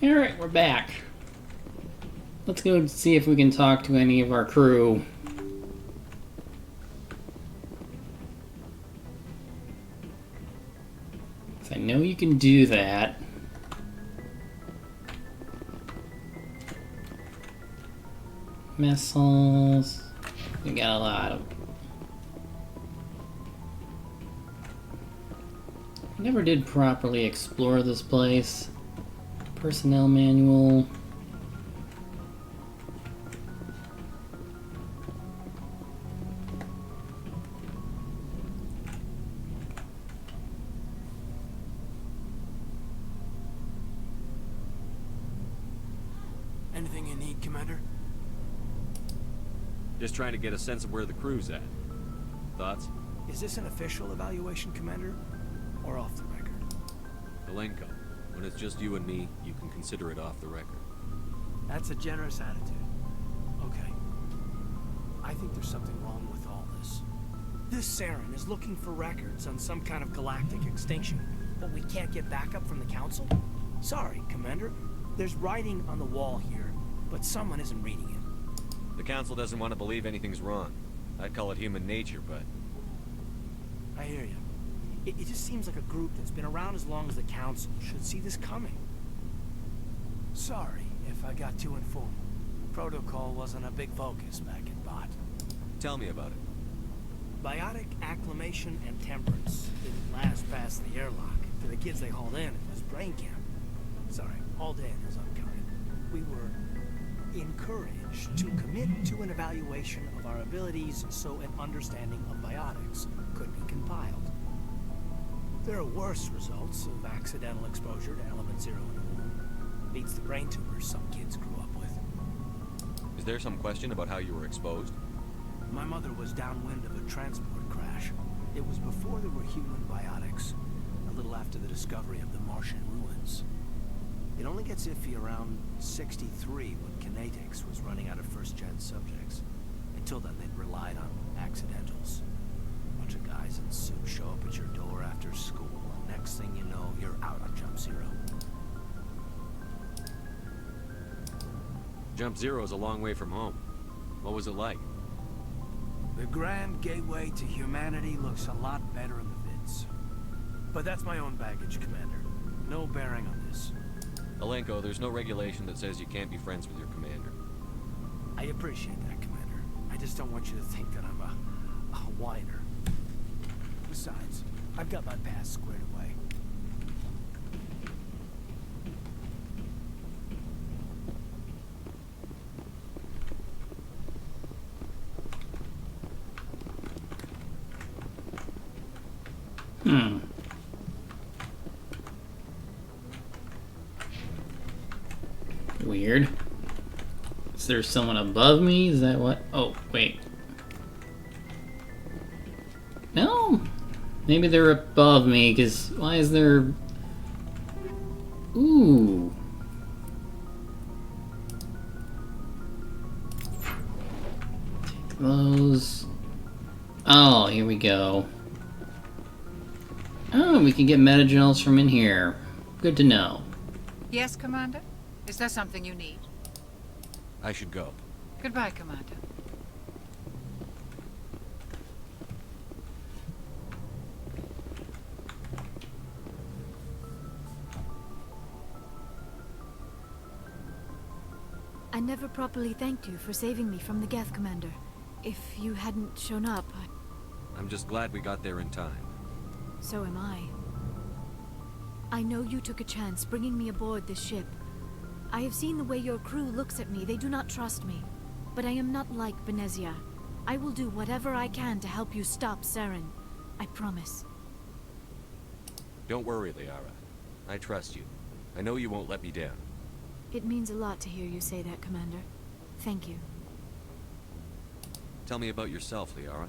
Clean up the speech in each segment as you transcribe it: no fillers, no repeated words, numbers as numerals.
Alright, we're back. Let's go see if we can talk to any of our crew. I know you can do that. Missiles. We got a lot of them. I never did properly explore this place. Personnel manual. Anything you need, Commander? Just trying to get a sense of where the crew's at. Thoughts? Is this an official evaluation, Commander? Or off the record? Malenko, when it's just you and me, you can consider it off the record. That's a generous attitude. Okay. I think there's something wrong with all this. This Saren is looking for records on some kind of galactic extinction, but we can't get backup from the Council? Sorry, Commander. There's writing on the wall here, but someone isn't reading it. The Council doesn't want to believe anything's wrong. I'd call it human nature, but... I hear you. It just seems like a group that's been around as long as the Council should see this coming. Sorry if I got too informal. Protocol wasn't a big focus back in Bot. Tell me about it. Biotic acclimation and temperance didn't last past the airlock. For the kids they hauled in, it was brain camp. Sorry, all day is unkind. We were encouraged to commit to an evaluation of our abilities so an understanding of biotics could be compiled. There are worse results of accidental exposure to element zero in the womb. Beats the brain tumors some kids grew up with. Is there some question about how you were exposed? My mother was downwind of a transport crash. It was before there were human biotics, a little after the discovery of the Martian ruins. It only gets iffy around 63 when kinetics was running out of first-gen subjects. Until then, they'd relied on accidentals. A bunch of guys in suits show up at your door after school, and next thing you know, you're out on Jump Zero. Jump Zero is a long way from home. What was it like? The grand gateway to humanity looks a lot better in the vids. But that's my own baggage, Commander. No bearing on this. Malenko, there's no regulation that says you can't be friends with your commander. I appreciate that, Commander. I just don't want you to think that I'm a whiner. Besides, I've got my past squared away. Weird. Is there someone above me? Is that what? Oh, wait. No? Maybe they're above me, because why is there... Ooh. Take those. Oh, here we go. Oh, we can get metagels from in here. Good to know. Yes, Commander? Is there something you need? I should go. Goodbye, Commander. I never properly thanked you for saving me from the Geth, Commander. If you hadn't shown up, I'm just glad we got there in time. so am I. I know you took a chance bringing me aboard this ship. I have seen the way your crew looks at me. They do not trust me. But I am not like Benezia. I will do whatever I can to help you stop Saren. I promise. Don't worry, Liara. I trust you. I know you won't let me down. It means a lot to hear you say that, Commander. Thank you. Tell me about yourself, Liara.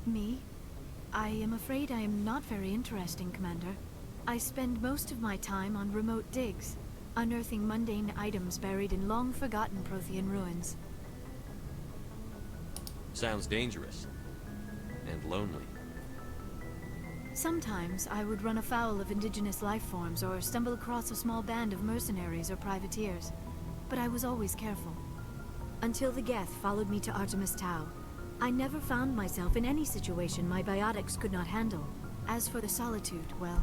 Me? I am afraid I am not very interesting, Commander. I spend most of my time on remote digs, unearthing mundane items buried in long-forgotten Prothean ruins. Sounds dangerous. And lonely. Sometimes I would run afoul of indigenous life forms or stumble across a small band of mercenaries or privateers, but I was always careful. Until the Geth followed me to Artemis Tau, I never found myself in any situation my biotics could not handle. As for the solitude, well,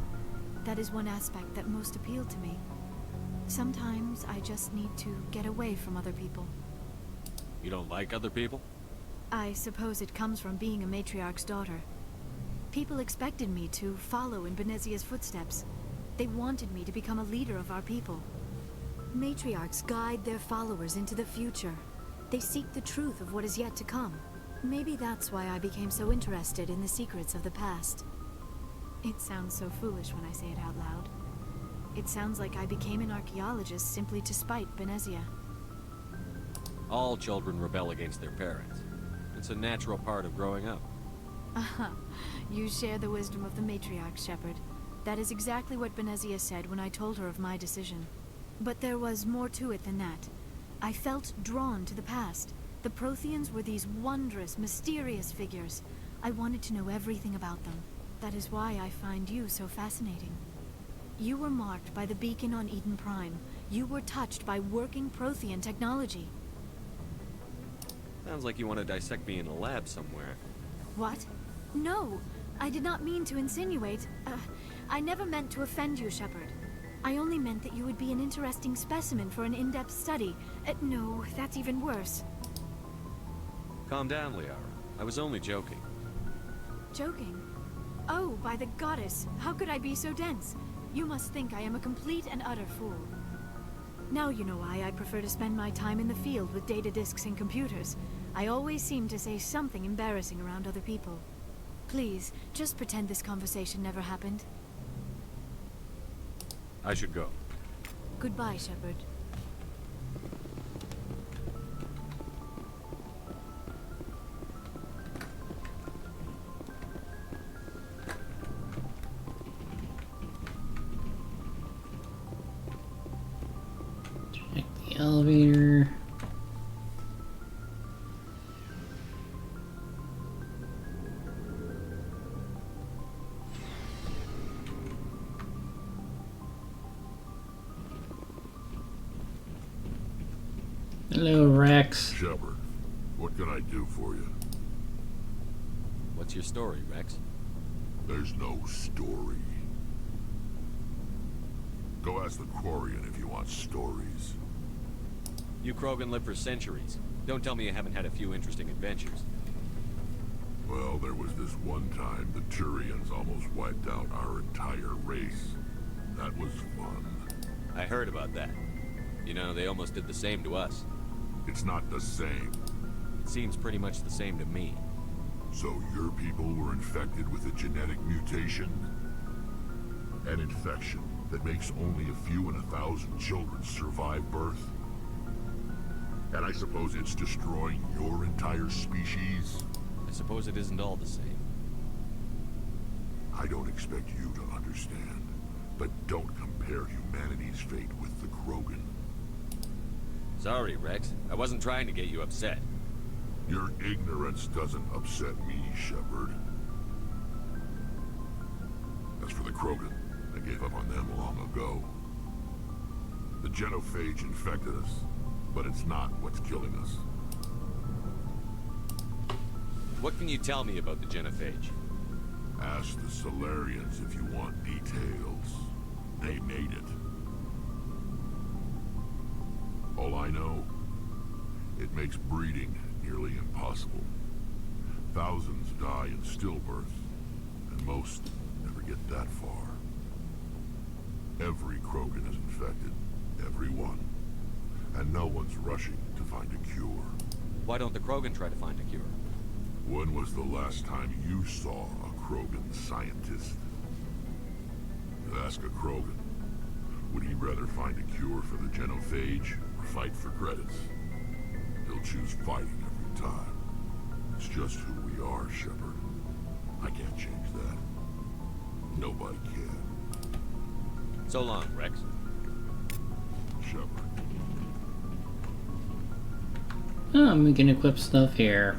that is one aspect that most appealed to me. Sometimes I just need to get away from other people. You don't like other people? I suppose it comes from being a matriarch's daughter. People expected me to follow in Benezia's footsteps. They wanted me to become a leader of our people. Matriarchs guide their followers into the future. They seek the truth of what is yet to come. Maybe that's why I became so interested in the secrets of the past. It sounds so foolish when I say it out loud. It sounds like I became an archaeologist simply to spite Benezia. All children rebel against their parents. It's a natural part of growing up. You share the wisdom of the matriarch, Shepard. That is exactly what Benezia said when I told her of my decision. But there was more to it than that. I felt drawn to the past. The Protheans were these wondrous, mysterious figures. I wanted to know everything about them. That is why I find you so fascinating. You were marked by the beacon on Eden Prime. You were touched by working Prothean technology. Sounds like you want to dissect me in a lab somewhere. What? No, I did not mean to insinuate. I never meant to offend you, Shepard. I only meant that you would be an interesting specimen for an in-depth study. No, that's even worse. Calm down, Liara. I was only joking. Joking? Oh, by the goddess, how could I be so dense? You must think I am a complete and utter fool. Now you know why I prefer to spend my time in the field with data disks and computers. I always seem to say something embarrassing around other people. Please, just pretend this conversation never happened. I should go. Goodbye, Shepard. Check the elevator. Hello, Rex. Shepard, what can I do for you? What's your story, Rex? There's no story. Go ask the Quarian if you want stories. You Krogan live for centuries. Don't tell me you haven't had a few interesting adventures. Well, there was this one time the Turians almost wiped out our entire race. That was fun. I heard about that. You know, they almost did the same to us. It's not the same. It seems pretty much the same to me. So your people were infected with a genetic mutation? An infection that makes only a few in 1,000 children survive birth? And I suppose it's destroying your entire species? I suppose it isn't all the same. I don't expect you to understand, but don't compare humanity's fate with the Krogan. Sorry, Rex. I wasn't trying to get you upset. Your ignorance doesn't upset me, Shepard. As for the Krogan, I gave up on them long ago. The genophage infected us, but it's not what's killing us. What can you tell me about the genophage? Ask the Solarians if you want details. They made it. All I know, it makes breeding nearly impossible. Thousands die in stillbirth, and most never get that far. Every Krogan is infected, every one. And no one's rushing to find a cure. Why don't the Krogan try to find a cure? When was the last time you saw a Krogan scientist? You ask a Krogan, would he rather find a cure for the genophage or fight for credits? He'll choose fighting every time. It's just who we are, Shepard. I can't change that. Nobody can. So long, Rex. Shepard. Oh, we can equip stuff here.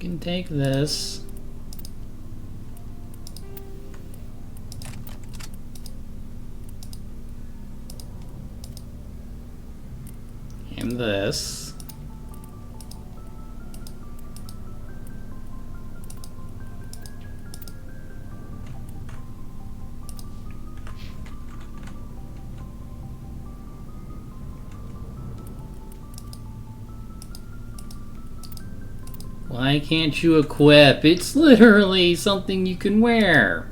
can take this. And this. Why can't you equip? It's literally something you can wear.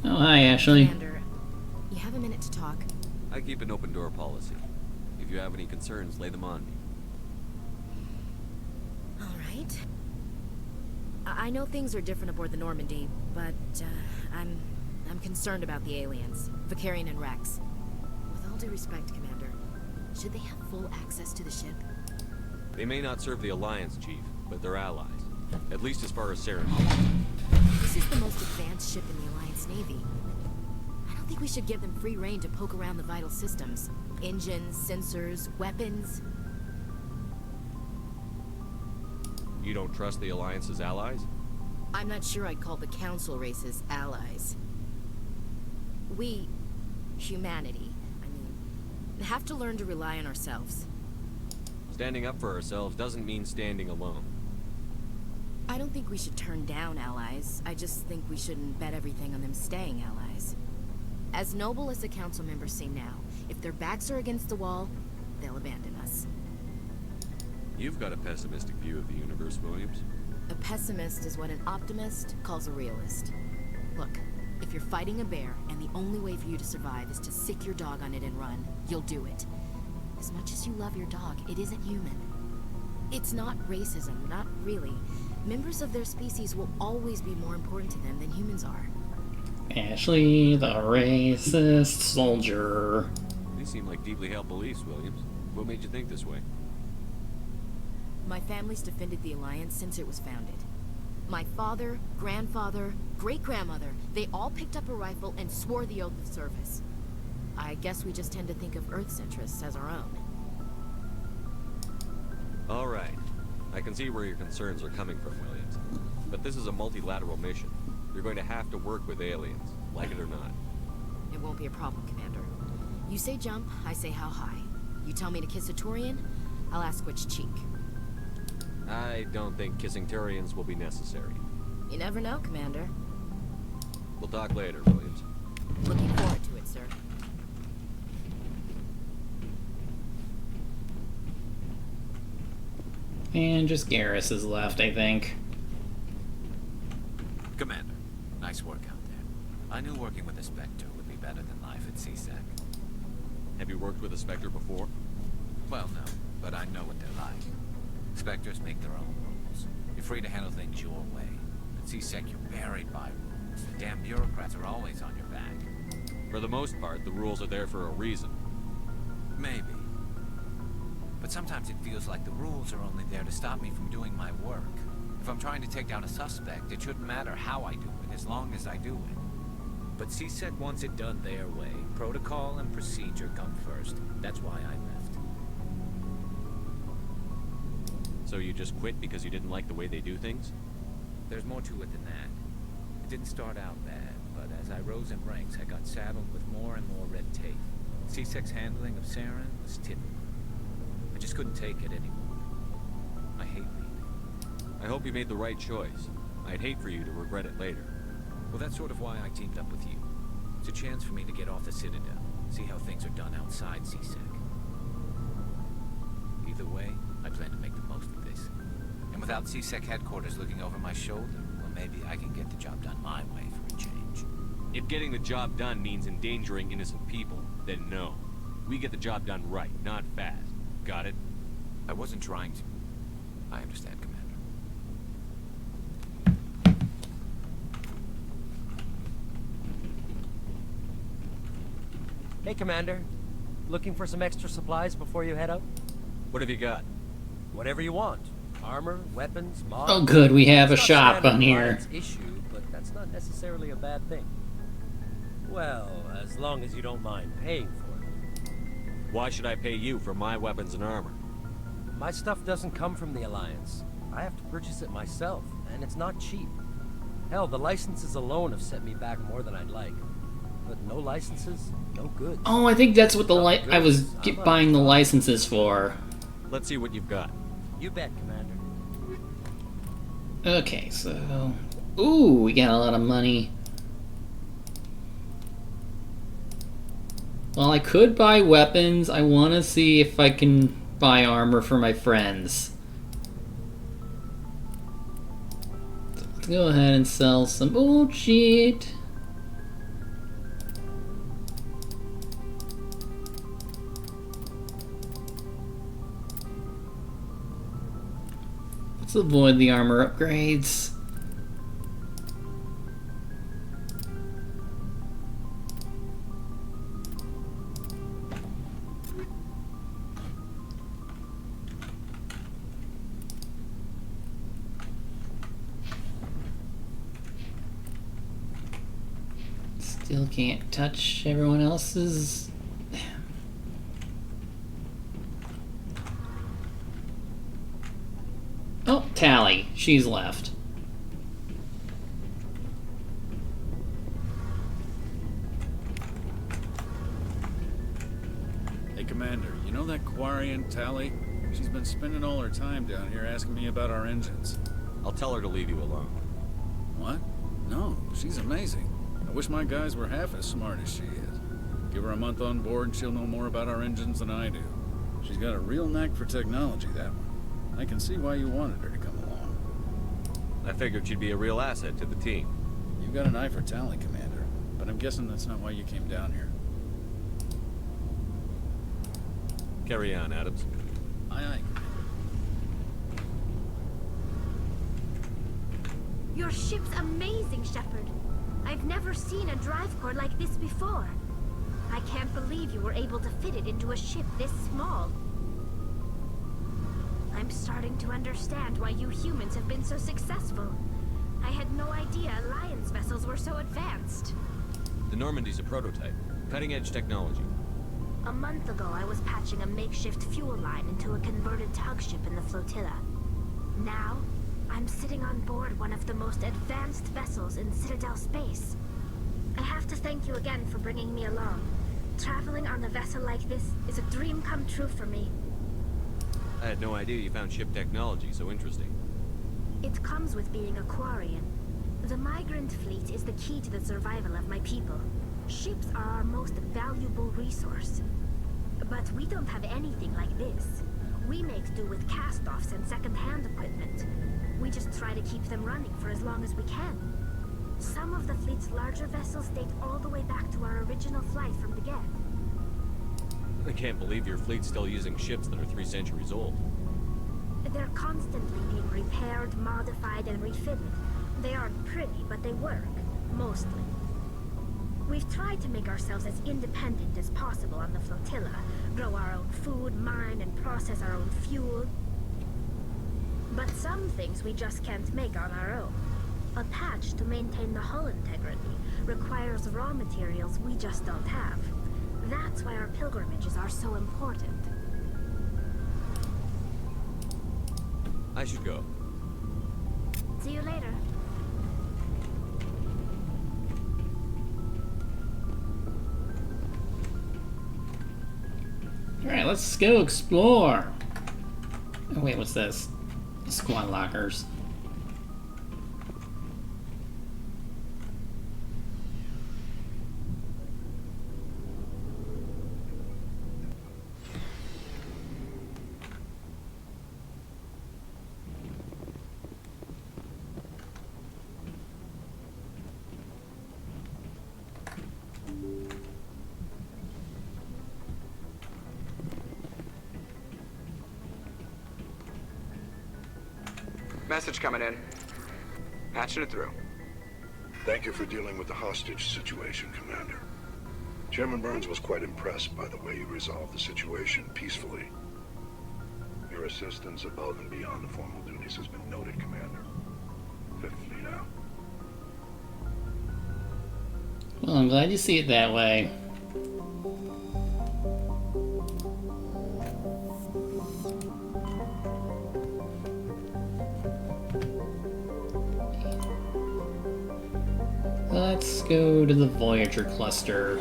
Oh, hi, Ashley. Commander, you have a minute to talk. I keep an open door policy. If you have any concerns, lay them on me. All right. I know things are different aboard the Normandy, but I'm concerned about the aliens, Vicarian and Rex. With all due respect, Commander, should they have full access to the ship? They may not serve the Alliance, Chief, but they're allies. At least as far as Saren. This is the most advanced ship in the Alliance Navy. I don't think we should give them free rein to poke around the vital systems. Engines, sensors, weapons. You don't trust the Alliance's allies? I'm not sure I'd call the Council races allies. We, humanity, have to learn to rely on ourselves. Standing up for ourselves doesn't mean standing alone. I don't think we should turn down allies. I just think we shouldn't bet everything on them staying allies. As noble as the council members say now, if their backs are against the wall, they'll abandon us. You've got a pessimistic view of the universe, Williams. A pessimist is what an optimist calls a realist. Look, if you're fighting a bear and the only way for you to survive is to sick your dog on it and run, you'll do it. As much as you love your dog, it isn't human. It's not racism, not really. Members of their species will always be more important to them than humans are. Ashley, the racist soldier. These seem like deeply held beliefs, Williams. What made you think this way? My family's defended the Alliance since it was founded. My father, grandfather, great-grandmother, they all picked up a rifle and swore the oath of service. I guess we just tend to think of Earth's interests as our own. All right. I can see where your concerns are coming from, Williams. But this is a multilateral mission. You're going to have to work with aliens, like it or not. It won't be a problem, Commander. You say jump, I say how high. You tell me to kiss a Turian, I'll ask which cheek. I don't think kissing Turians will be necessary. You never know, Commander. We'll talk later, Williams. Looking forward to it, sir. And just Garrus is left, I think. Commander, nice work out there. I knew working with a Spectre would be better than life at CSEC. Have you worked with a Spectre before? Well, no, but I know what they're like. Spectres make their own rules. You're free to handle things your way. At CSEC, you're buried by rules. The damn bureaucrats are always on your back. For the most part, the rules are there for a reason. Maybe. But sometimes it feels like the rules are only there to stop me from doing my work. If I'm trying to take down a suspect, it shouldn't matter how I do it, as long as I do it. But CSEC wants it done their way. Protocol and procedure come first. That's why I left. So you just quit because you didn't like the way they do things? There's more to it than that. It didn't start out bad, but as I rose in ranks, I got saddled with more and more red tape. CSEC's handling of Saren was typical. I just couldn't take it anymore. I hate leaving. I hope you made the right choice. I'd hate for you to regret it later. Well, that's sort of why I teamed up with you. It's a chance for me to get off the Citadel. See how things are done outside CSEC. Either way, I plan to make the most of this. And without CSEC headquarters looking over my shoulder, well, maybe I can get the job done my way for a change. If getting the job done means endangering innocent people, then no. We get the job done right, not fast. Got it? I wasn't trying to. I understand, Commander. Hey, Commander. Looking for some extra supplies before you head out? What have you got? Whatever you want. Armor, weapons, mods. Oh, good, we have a It's not shop standard on here. Alliance issue, but that's not necessarily a bad thing. Well, as long as you don't mind paying for it. Why should I pay you for my weapons and armor? My stuff doesn't come from the Alliance. I have to purchase it myself, and it's not cheap. Hell, the licenses alone have set me back more than I'd like. But no licenses, no goods. Oh, I think that's what the I was I'm buying the licenses for. Let's see what you've got. You bet, Commander. Okay, so... Ooh, we got a lot of money. Well, I could buy weapons. I want to see if I can buy armor for my friends. So let's go ahead and sell some bullshit. Let's avoid the armor upgrades. Still can't touch everyone else's. Oh, Tally. She's left. Hey, Commander, you know that Quarian, Tally? She's been spending all her time down here asking me about our engines. I'll tell her to leave you alone. What? No, she's amazing. I wish my guys were half as smart as she is. Give her a month on board and she'll know more about our engines than I do. She's got a real knack for technology, that one. I can see why you wanted her to come along. I figured she'd be a real asset to the team. You've got an eye for talent, Commander, but I'm guessing that's not why you came down here. Carry on, Adams. Aye, aye, Commander. Your ship's amazing, Shepard. I've never seen a drive core like this before. I can't believe you were able to fit it into a ship this small. I'm starting to understand why you humans have been so successful. I had no idea Alliance vessels were so advanced. The Normandy's a prototype. Cutting-edge technology. A month ago, I was patching a makeshift fuel line into a converted tug ship in the flotilla. Now, I'm sitting on board one of the most advanced vessels in Citadel space. I have to thank you again for bringing me along. Traveling on a vessel like this is a dream come true for me. I had no idea you found ship technology so interesting. It comes with being a Quarian. The migrant fleet is the key to the survival of my people. Ships are our most valuable resource. But we don't have anything like this. We make do with cast-offs and second-hand equipment. We just try to keep them running for as long as we can. Some of the fleet's larger vessels date all the way back to our original flight from the get. I can't believe your fleet's still using ships that are 3 centuries old. They're constantly being repaired, modified, and refitted. They aren't pretty, but they work. Mostly. We've tried to make ourselves as independent as possible on the flotilla. Grow our own food, mine, and process our own fuel. But some things we just can't make on our own. A patch to maintain the hull integrity requires raw materials we just don't have. That's why our pilgrimages are so important. I should go. See you later. Alright, let's go explore. Oh wait, what's this? Squad lockers. Message coming in. Patching it through. Thank you for dealing with the hostage situation, Commander. Chairman Burns was quite impressed by the way you resolved the situation peacefully. Your assistance above and beyond the formal duties has been noted, Commander. Fifth Fleet out. Well, I'm glad you see it that way. Let's go to the Voyager cluster.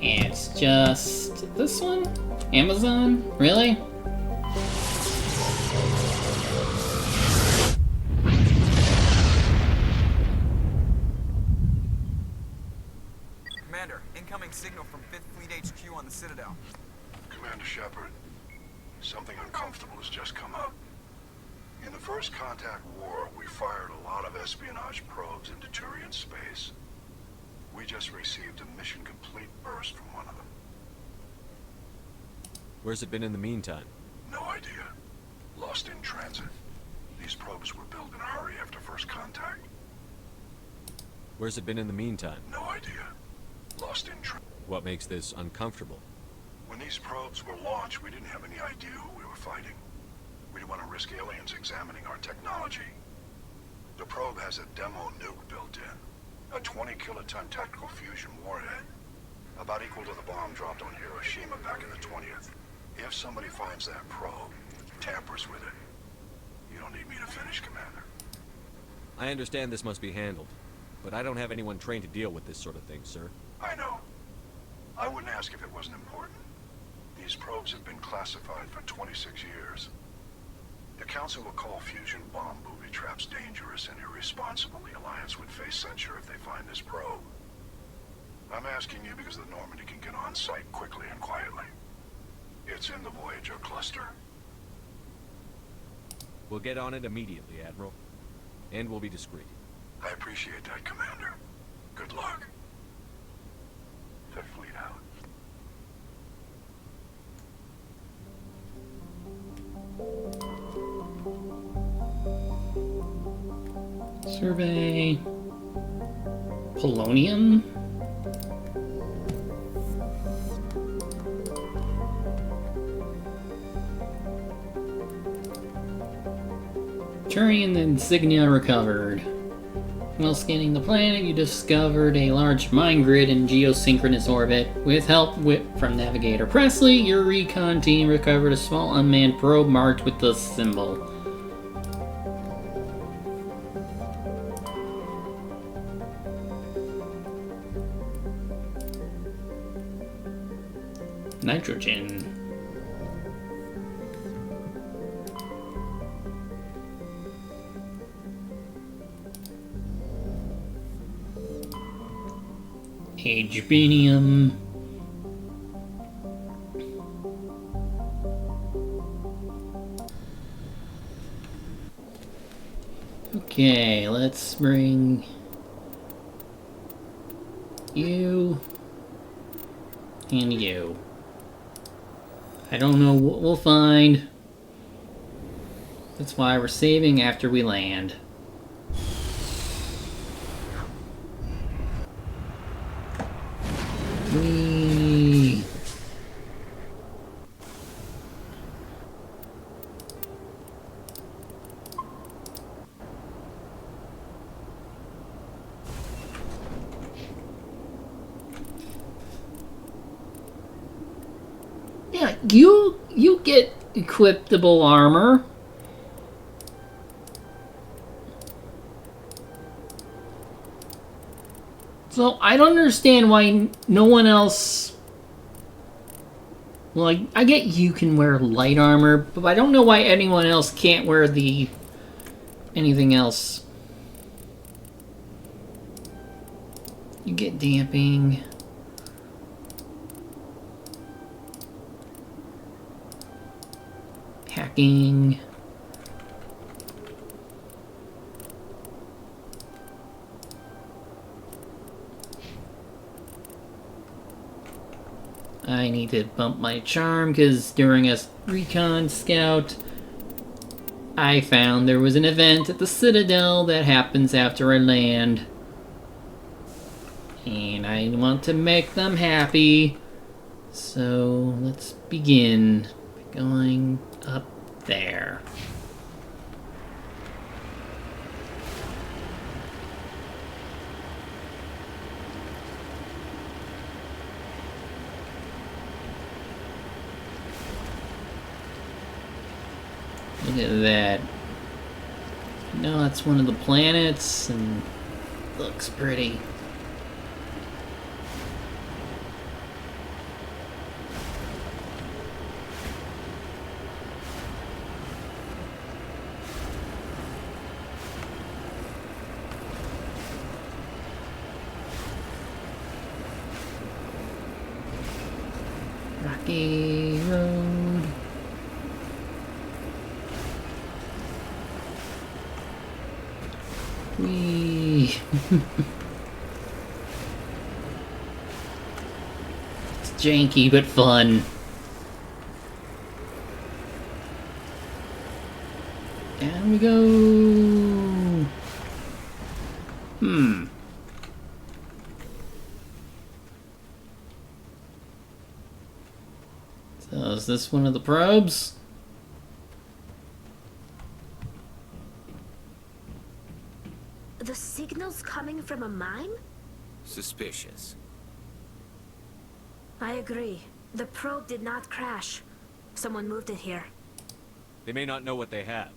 It's just this one? Amazon? Really? Commander, incoming signal from 5th Fleet HQ on the Citadel. Commander Shepard, something uncomfortable has just come up. In the First Contact War, we fired a lot of espionage probes into Turian space. We just received a mission complete burst from one of them. Where's it been in the meantime? No idea. Lost in transit. These probes were built in a hurry after First Contact. Where's it been in the meantime? No idea. Lost in transit. What makes this uncomfortable? When these probes were launched, we didn't have any idea who we were fighting. We didn't want to risk aliens examining our technology. The probe has a demo nuke built in. A 20-kiloton tactical fusion warhead. About equal to the bomb dropped on Hiroshima back in the 20th. If somebody finds that probe, tampers with it, you don't need me to finish, Commander. I understand this must be handled, but I don't have anyone trained to deal with this sort of thing, sir. I know. I wouldn't ask if it wasn't important. These probes have been classified for 26 years. The Council will call fusion bomb booby traps dangerous and irresponsible. The Alliance would face censure if they find this probe. I'm asking you because the Normandy can get on site quickly and quietly. It's in the Voyager cluster. We'll get on it immediately, Admiral. And we'll be discreet. I appreciate that, Commander. Good luck. Fifth Fleet out. Survey. Polonium? Turian insignia recovered. While scanning the planet, you discovered a large mine grid in geosynchronous orbit. With help from Navigator Presley, your recon team recovered a small unmanned probe marked with the symbol. Nitrogen. Agepenium. Okay, let's bring you and you. I don't know what we'll find. That's why we're saving after we land. Whee! Yeah, you get equipable armor. So I don't understand why no one else. Well, I get you can wear light armor, but I don't know why anyone else can't wear anything else. You get damping. Hacking. I need to bump my charm because during a recon scout, I found there was an event at the Citadel that happens after I land. And I want to make them happy. So let's begin going up there. Look at that. No, that's one of the planets and looks pretty. Rocky Road. Whee! It's janky but fun. Down we go. So is this one of the probes? The signal's coming from a mine? Suspicious. I agree. The probe did not crash. Someone moved it here. They may not know what they have.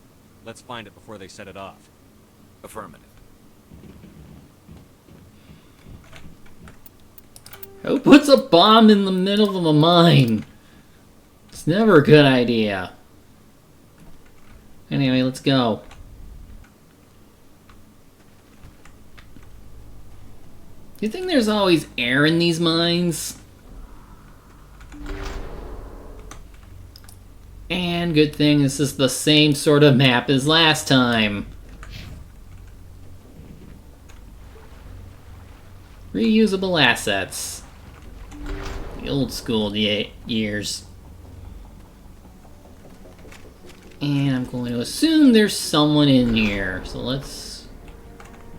Let's find it before they set it off. Affirmative. Who puts a bomb in the middle of a mine? It's never a good idea. Anyway, let's go. You think there's always air in these mines? And good thing this is the same sort of map as last time. Reusable assets. The old school years. And I'm going to assume there's someone in here. So let's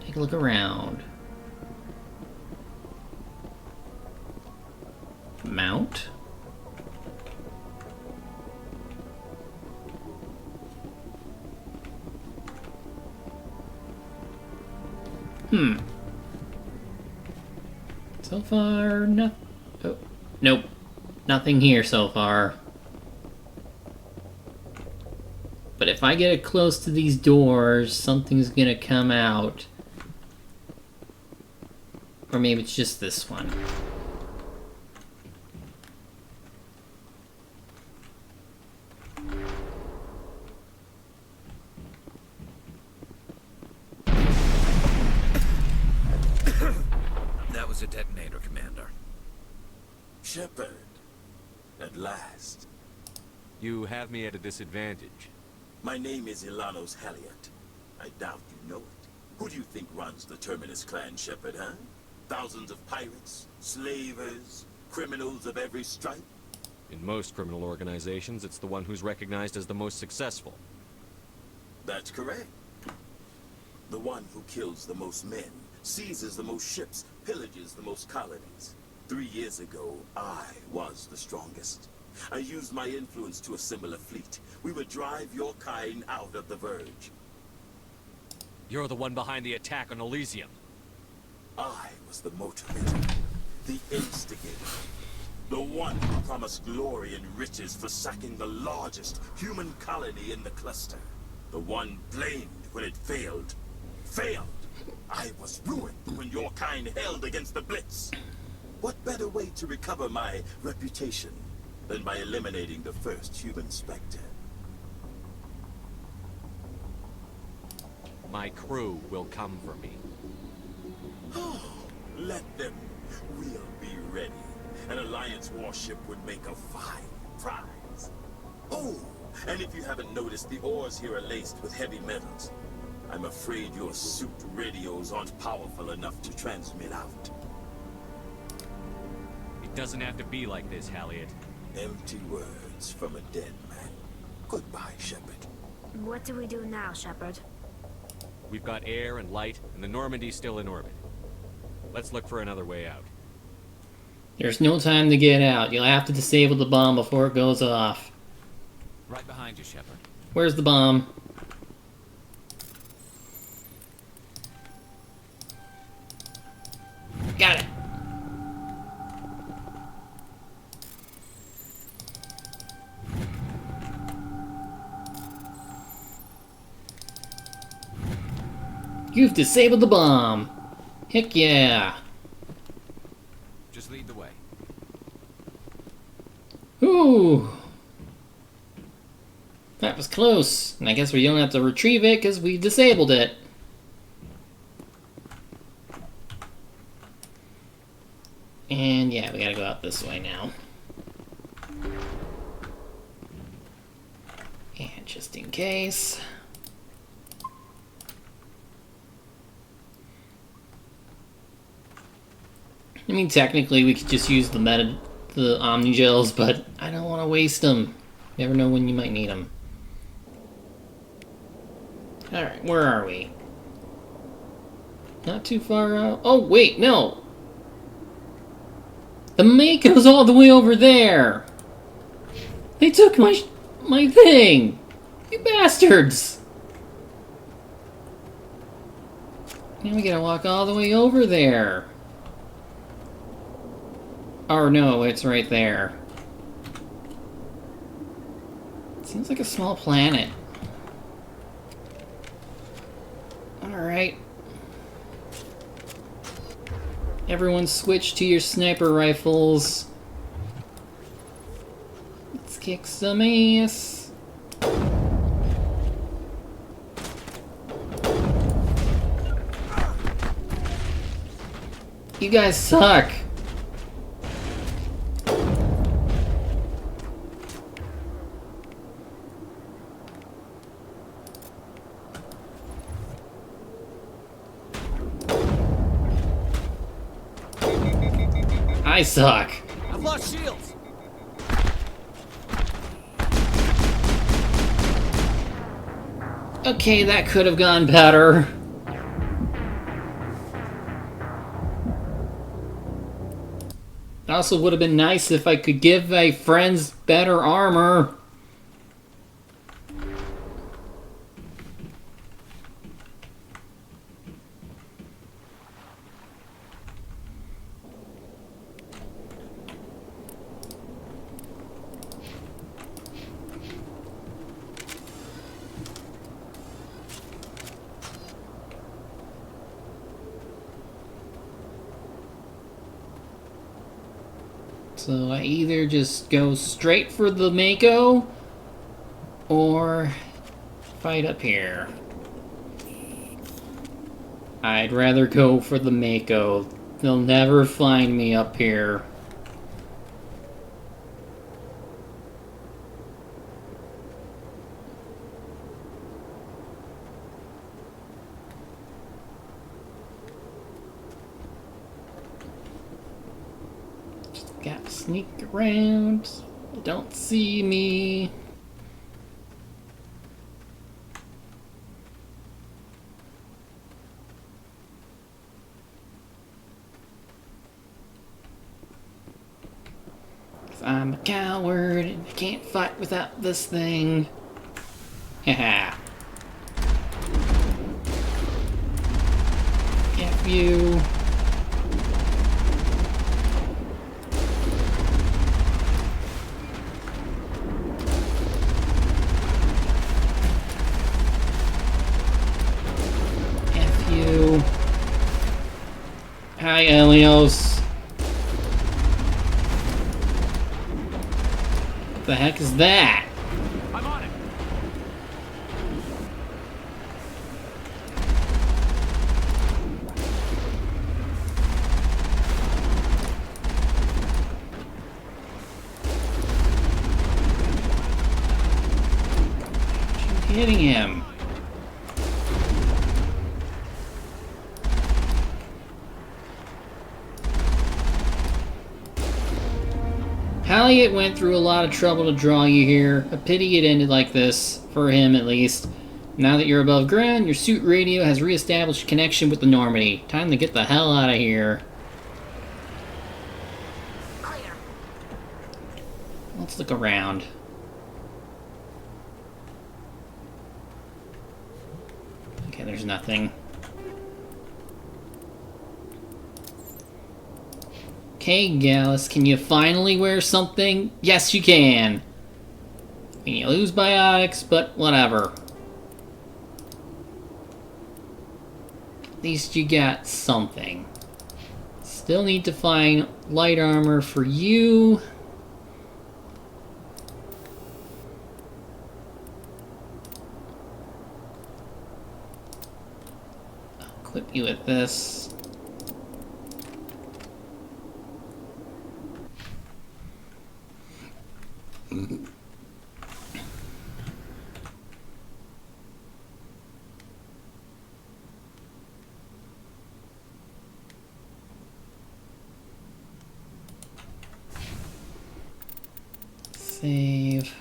take a look around. Mount. So far, no. Oh, nope. Nothing here so far. But if I get close to these doors, something's gonna come out. Or maybe it's just this one. That was a detonator, Commander. Shepard, at last. You have me at a disadvantage. My name is Ilanos Halliot. I doubt you know it. Who do you think runs the Terminus clan, Shepard, huh? Thousands of pirates, slavers, criminals of every stripe? In most criminal organizations, it's the one who's recognized as the most successful. That's correct. The one who kills the most men, seizes the most ships, pillages the most colonies. 3 years ago, I was the strongest. I used my influence to assemble a fleet. We would drive your kind out of the Verge. You're the one behind the attack on Elysium. I was the motivator, the instigator, the one who promised glory and riches for sacking the largest human colony in the cluster. The one blamed when it failed. Failed! I was ruined when your kind held against the Blitz. What better way to recover my reputation than by eliminating the first human Spectre? My crew will come for me. Let them. We'll be ready. An Alliance warship would make a fine prize. Oh, and if you haven't noticed, the ores here are laced with heavy metals. I'm afraid your suit radios aren't powerful enough to transmit out. It Doesn't have to be like this, Halliot. Empty words from a dead man. Goodbye, Shepard. What do we do now, Shepard? We've got air and light, and the Normandy's still in orbit. Let's look for another way out. There's no time to get out. You'll have to disable the bomb before it goes off. Right behind you, Shepard. Where's the bomb? Got it. You've disabled the bomb. Heck yeah. Just lead the way. Ooh. That was close. And I guess we don't have to retrieve it because we disabled it. And yeah, we gotta go out this way now. And just in case. I mean, technically, we could just use the Omnigels, but I don't want to waste them. Never know when you might need them. Alright, where are we? Not too far out. Oh, wait, no! The Mako's all the way over there! They took my thing! You bastards! Now we gotta walk all the way over there. Oh no, it's right there. Seems like a small planet. Alright. Everyone switch to your sniper rifles. Let's kick some ass. You guys suck. I suck. I've lost shields. Okay, that could have gone better. It also would have been nice if I could give my friends better armor. So I either just go straight for the Mako, or fight up here. I'd rather go for the Mako. They'll never find me up here. Gotta sneak around. Don't see me. Cause I'm a coward and I can't fight without this thing. Haha. F you. Hi, Elios. What the heck is that? I'm on it. Hitting him. Halliot went through a lot of trouble to draw you here. A pity it ended like this, for him at least. Now that you're above ground, your suit radio has re-established connection with the Normandy. Time to get the hell out of here. Clear. Let's look around. Okay, there's nothing. Okay, Gallus, can you finally wear something? Yes, you can! I mean, you lose biotics, but whatever. At least you got something. Still need to find light armor for you. I'll equip you with this. Save.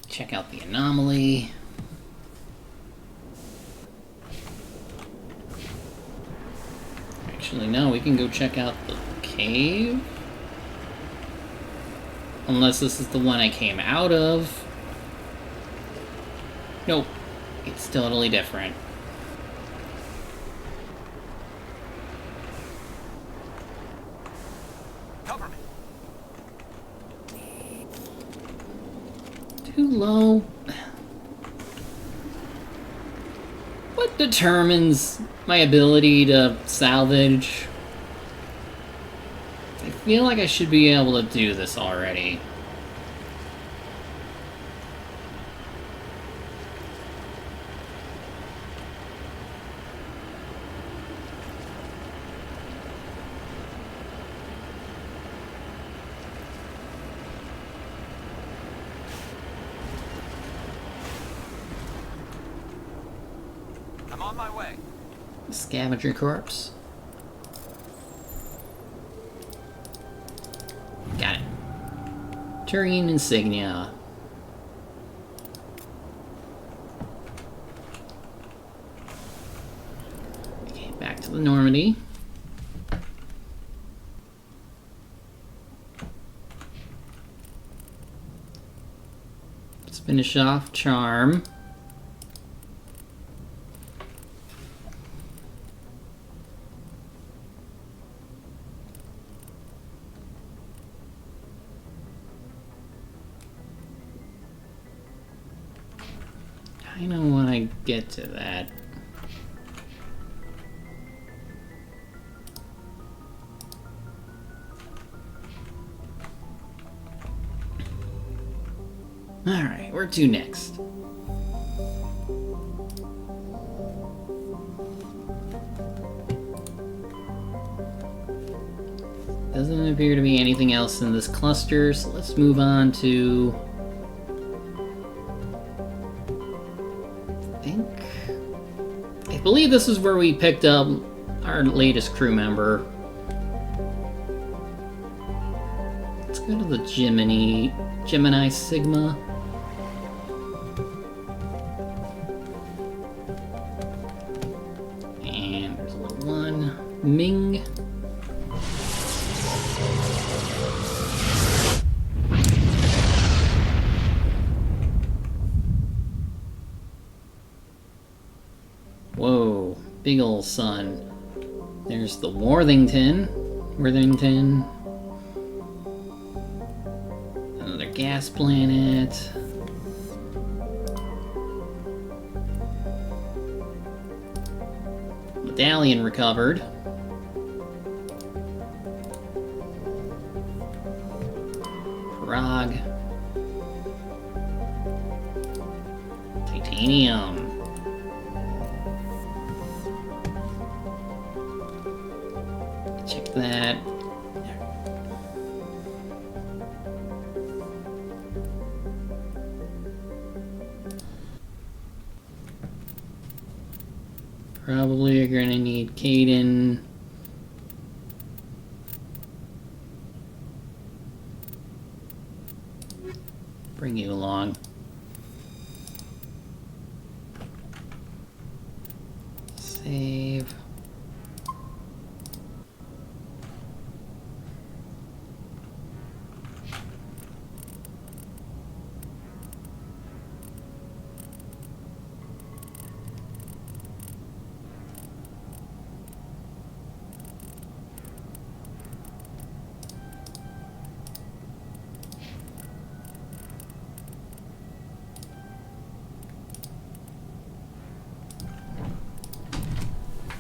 Check out the anomaly. Actually, no, we can go check out the cave. Unless this is the one I came out of. Nope. It's totally different. Cover me. Too low. What determines my ability to salvage? I feel like I should be able to do this already. I'm on my way. Scavenger corpse. Got it. Turian insignia. Okay, back to the Normandy. Let's finish off Charm. I don't want to get to that. Alright, where to next? Doesn't appear to be anything else in this cluster, so let's move on to... I believe this is where we picked up our latest crew member. Let's go to the Gemini Sigma. And there's a little one. Ming. Whoa, big ol' sun. There's the Worthington. Another gas planet. Medallion recovered. Prague. Titanium. Check that. Probably are gonna need Caden. bring you along. Save.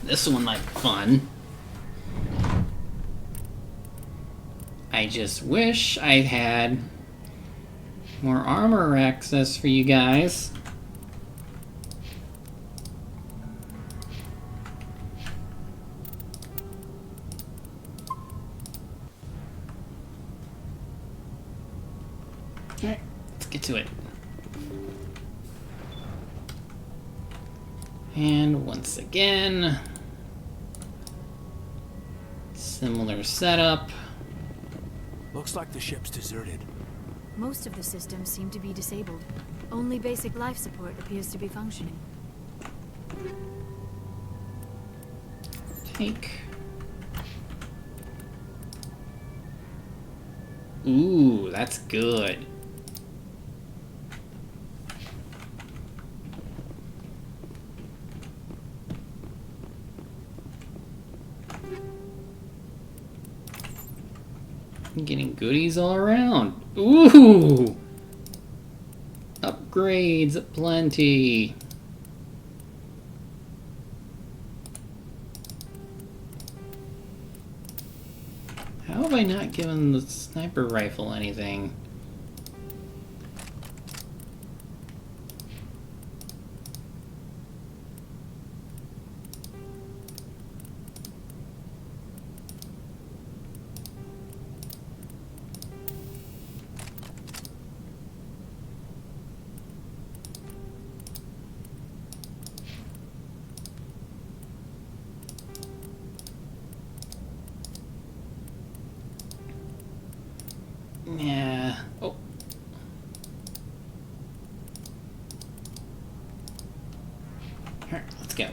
This one might be fun. I just wish I had more armor access for you guys. Alright, let's get to it. And once again, similar setup. Looks like the ship's deserted. Most of the systems seem to be disabled. Only basic life support appears to be functioning. Take. Ooh, that's good. I'm getting goodies all around. Ooh! Upgrades plenty. How have I not given the sniper rifle anything? Yeah. Oh. Alright, let's go.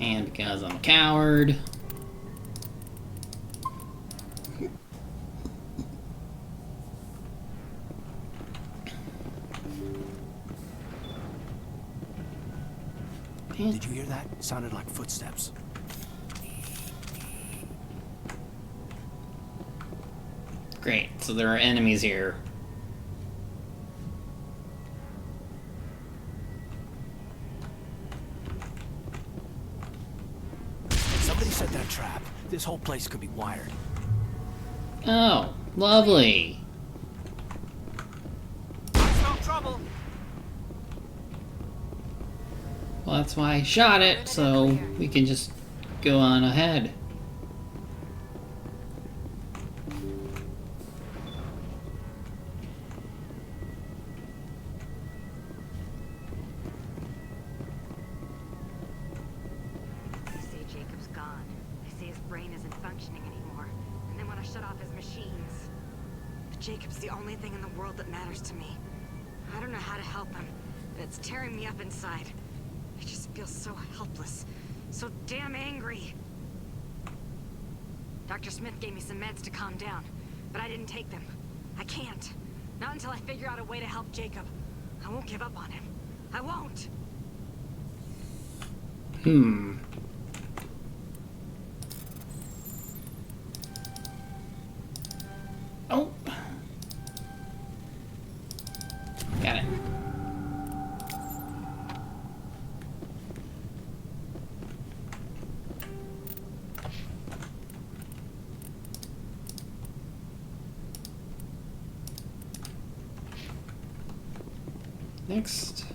And because I'm a coward. Did you hear that? Sounded like footsteps. Great, so there are enemies here. Somebody set that trap. This whole place could be wired. Oh, lovely. No trouble. Well, that's why I shot it, so we can just go on ahead. They say Jacob's gone. They say his brain isn't functioning anymore, and they want to shut off his machines. But Jacob's the only thing in the world that matters to me. I don't know how to help him, but it's tearing me up inside. I just feel so helpless, so damn angry. Dr. Smith gave me some meds to calm down, but I didn't take them. I can't. Not until I figure out a way to help Jacob. I won't give up on him. I won't. Oh. Got it. Next.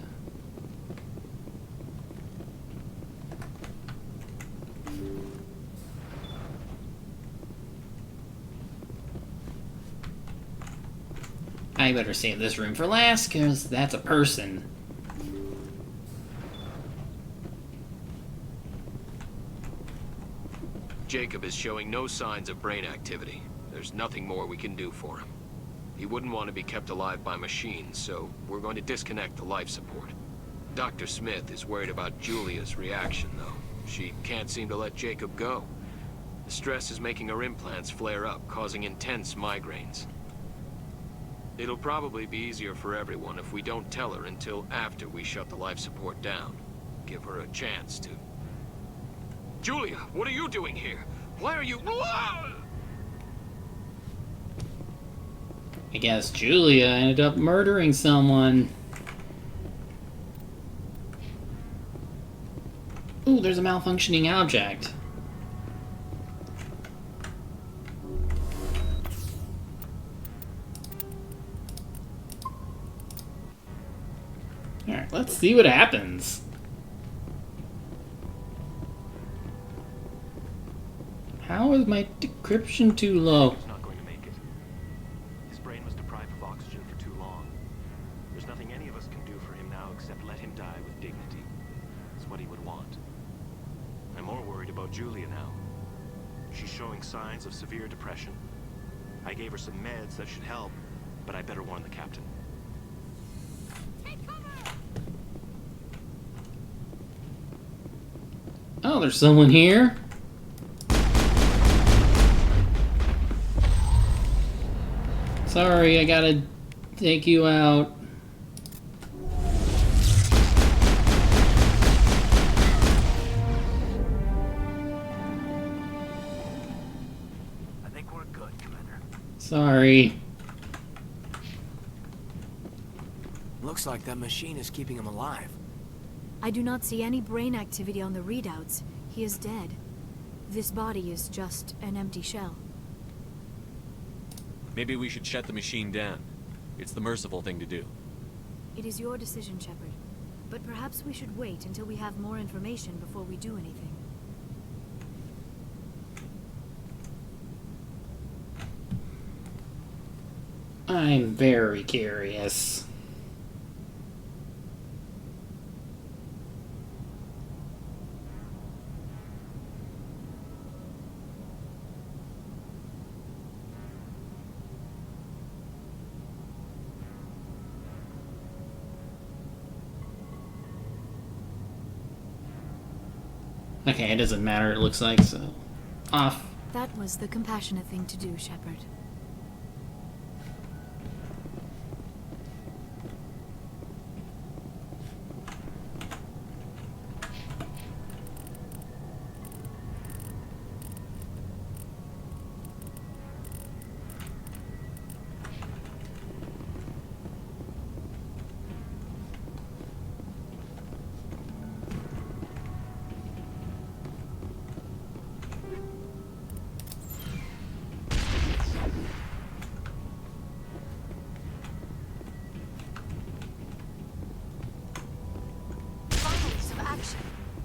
I better save this room for last, because that's a person. Jacob is showing no signs of brain activity. There's nothing more we can do for him. He wouldn't want to be kept alive by machines, so we're going to disconnect the life support. Dr. Smith is worried about Julia's reaction, though. She can't seem to let Jacob go. The stress is making her implants flare up, causing intense migraines. It'll probably be easier for everyone if we don't tell her until after we shut the life support down. Give her a chance to... Julia, what are you doing here? Why are you... I guess Julia ended up murdering someone. Ooh, there's a malfunctioning object. Alright, let's see what happens. How is my decryption too low? He's not going to make it. His brain was deprived of oxygen for too long. There's nothing any of us can do for him now except let him die with dignity. It's what he would want. I'm more worried about Julia now. She's showing signs of severe depression. I gave her some meds that should help, but I better warn the captain. Oh, there's someone here. Sorry, I gotta take you out. I think we're good, Commander. Sorry. Looks like that machine is keeping him alive. I do not see any brain activity on the readouts. He is dead. This body is just an empty shell. Maybe we should shut the machine down. It's the merciful thing to do. It is your decision, Shepard. But perhaps we should wait until we have more information before we do anything. I'm very curious. Okay, it doesn't matter, it looks like, so... Off. That was the compassionate thing to do, Shepard.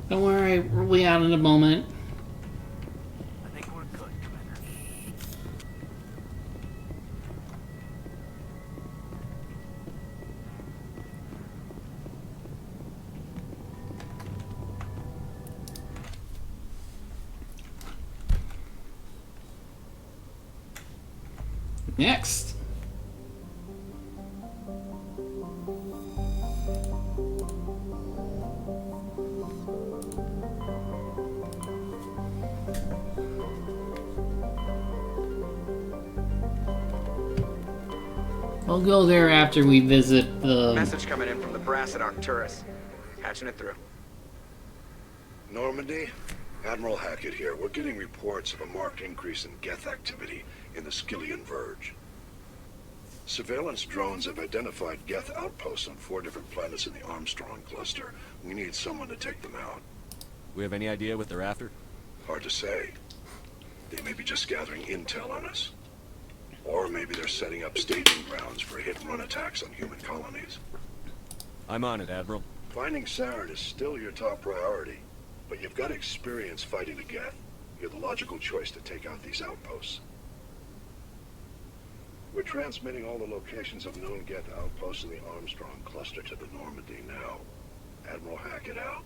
Don't worry, we'll be out in a moment. I think we're good, Commander. Next. We'll go there after we visit the... Message coming in from the brass at Arcturus. Patching it through. Normandy? Admiral Hackett here. We're getting reports of a marked increase in Geth activity in the Skillian Verge. Surveillance drones have identified Geth outposts on 4 different planets in the Armstrong cluster. We need someone to take them out. We have any idea what they're after? Hard to say. They may be just gathering intel on us. Or maybe they're setting up staging grounds for hit-and-run attacks on human colonies. I'm on it, Admiral. Finding Saren is still your top priority, but you've got experience fighting the Geth. You're the logical choice to take out these outposts. We're transmitting all the locations of known Geth outposts in the Armstrong cluster to the Normandy now. Admiral Hackett out.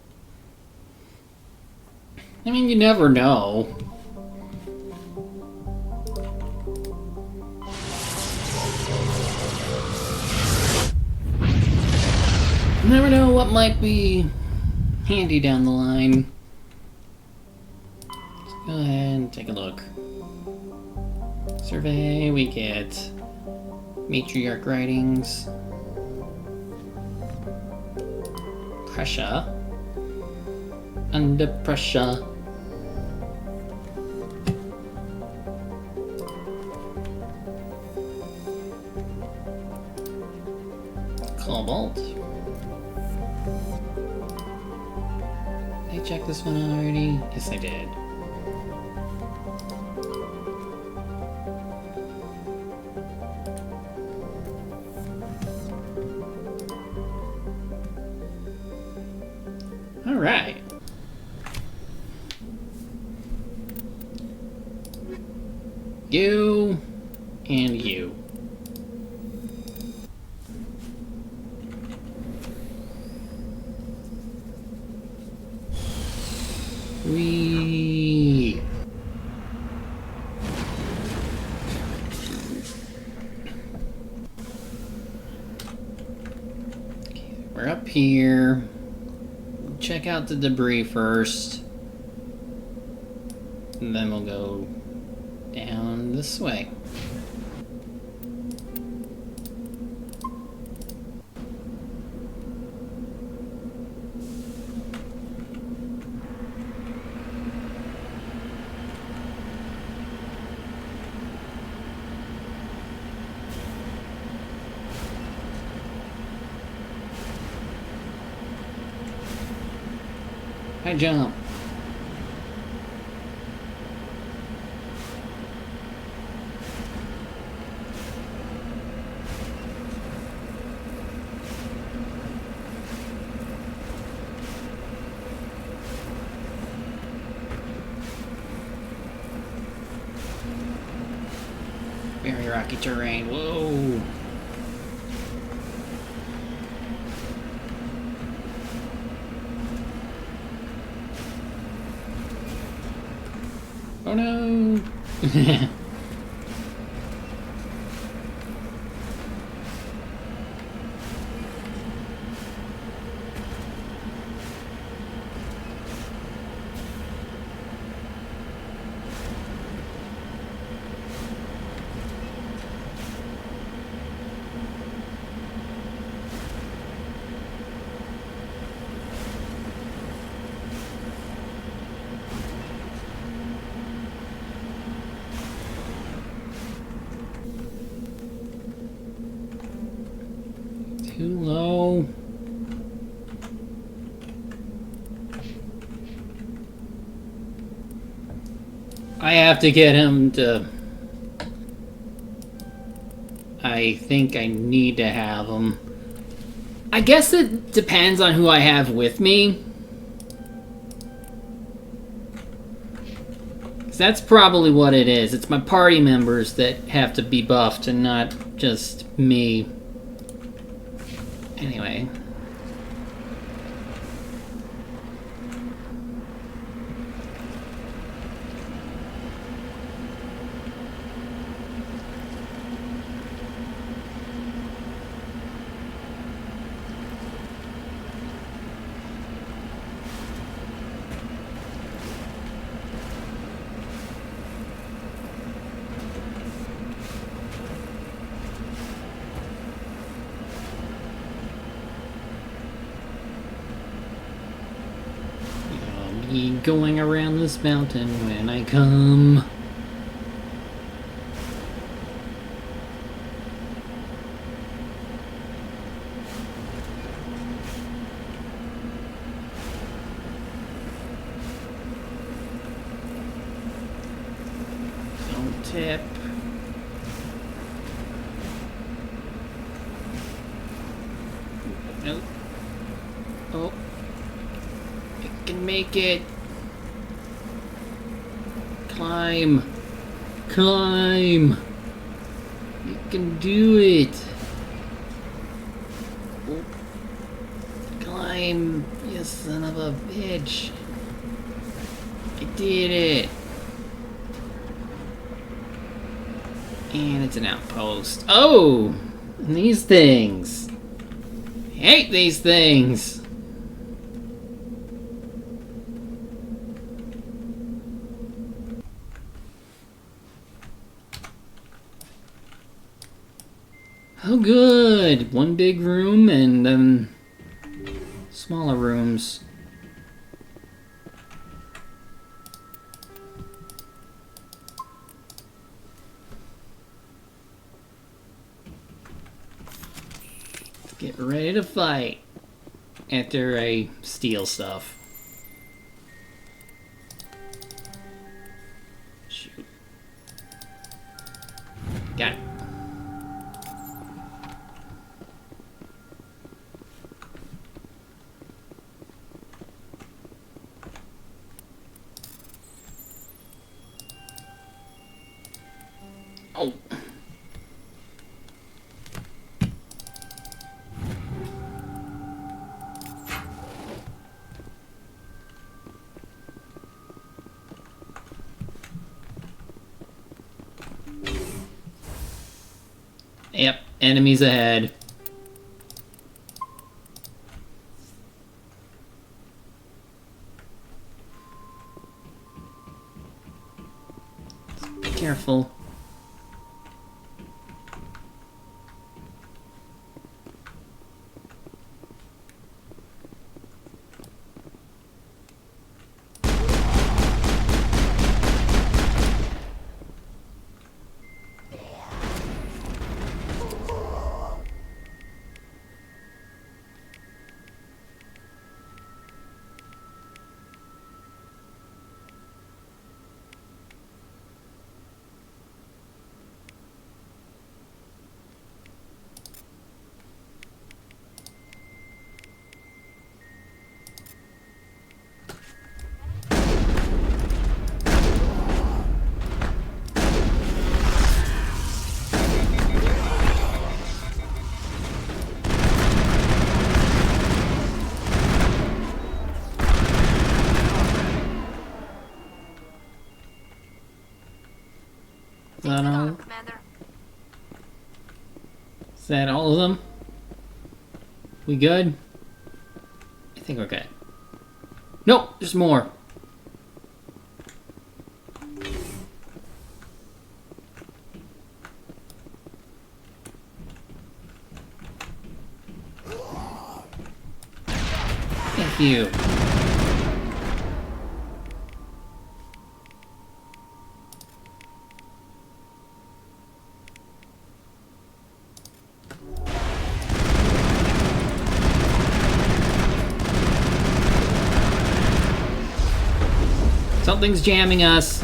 I mean, you never know. what might be handy down the line. Let's go ahead and take a look. Survey, we get matriarch writings. Pressure. Under pressure. Cobalt. Did I check this one already? Yes, I did. All right. You and you. Wee. Okay, we're up here. Check out the debris first. And then we'll go down this way. High jump. Very rocky terrain. Whoa. Oh no! Too low. I have to get him to... I think I need to have him. I guess it depends on who I have with me. 'Cause that's probably what it is. It's my party members that have to be buffed and not just me. Anyway. Going around this mountain when I come. Don't tip. Nope. Oh. I can make it. Climb. Climb. You can do it. Oh. Climb, you son of a bitch. I did it. And it's an outpost. Oh! And these things. I hate these things. Oh, good. One big room and then smaller rooms. Get ready to fight after I steal stuff. Shoot. Got it. Oh. Yep, enemies ahead. Be careful. Is that all? Is that all of them? We good? I think we're good. Nope, there's more. Thank you. Something's jamming us.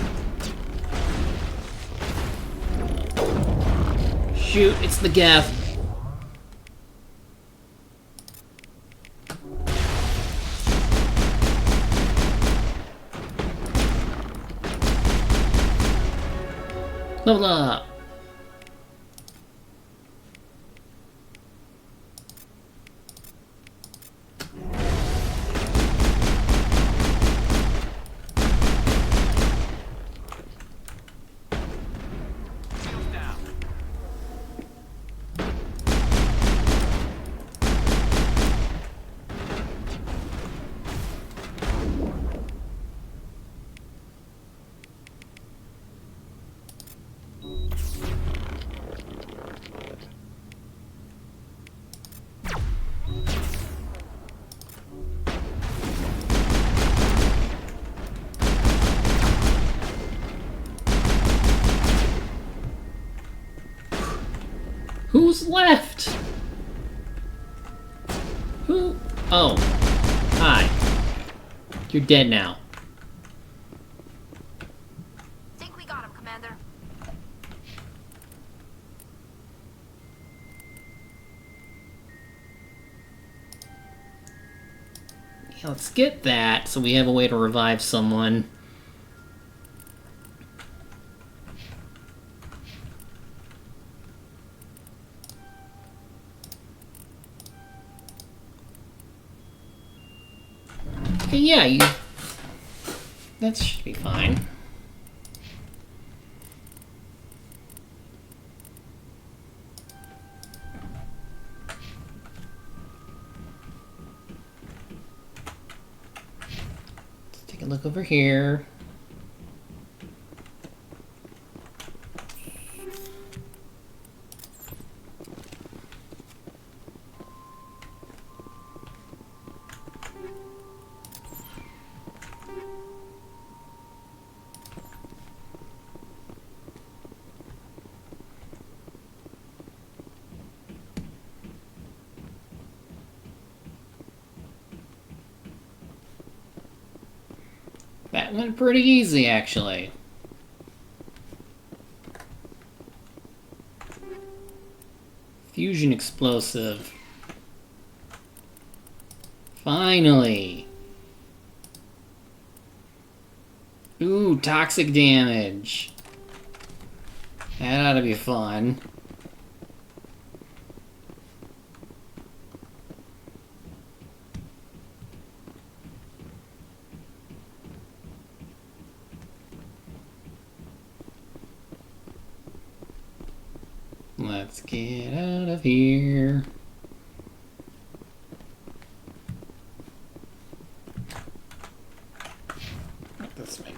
Shoot, it's the Geth. Level up. Who's left? Who? Oh. Hi. You're dead now. Think we got him, Commander. Yeah, let's get that so we have a way to revive someone. Yeah, that should be fine. Let's take a look over here. That went pretty easy, actually. Fusion explosive. Finally! Ooh, toxic damage. That ought to be fun. Let's get out of here. Not this way.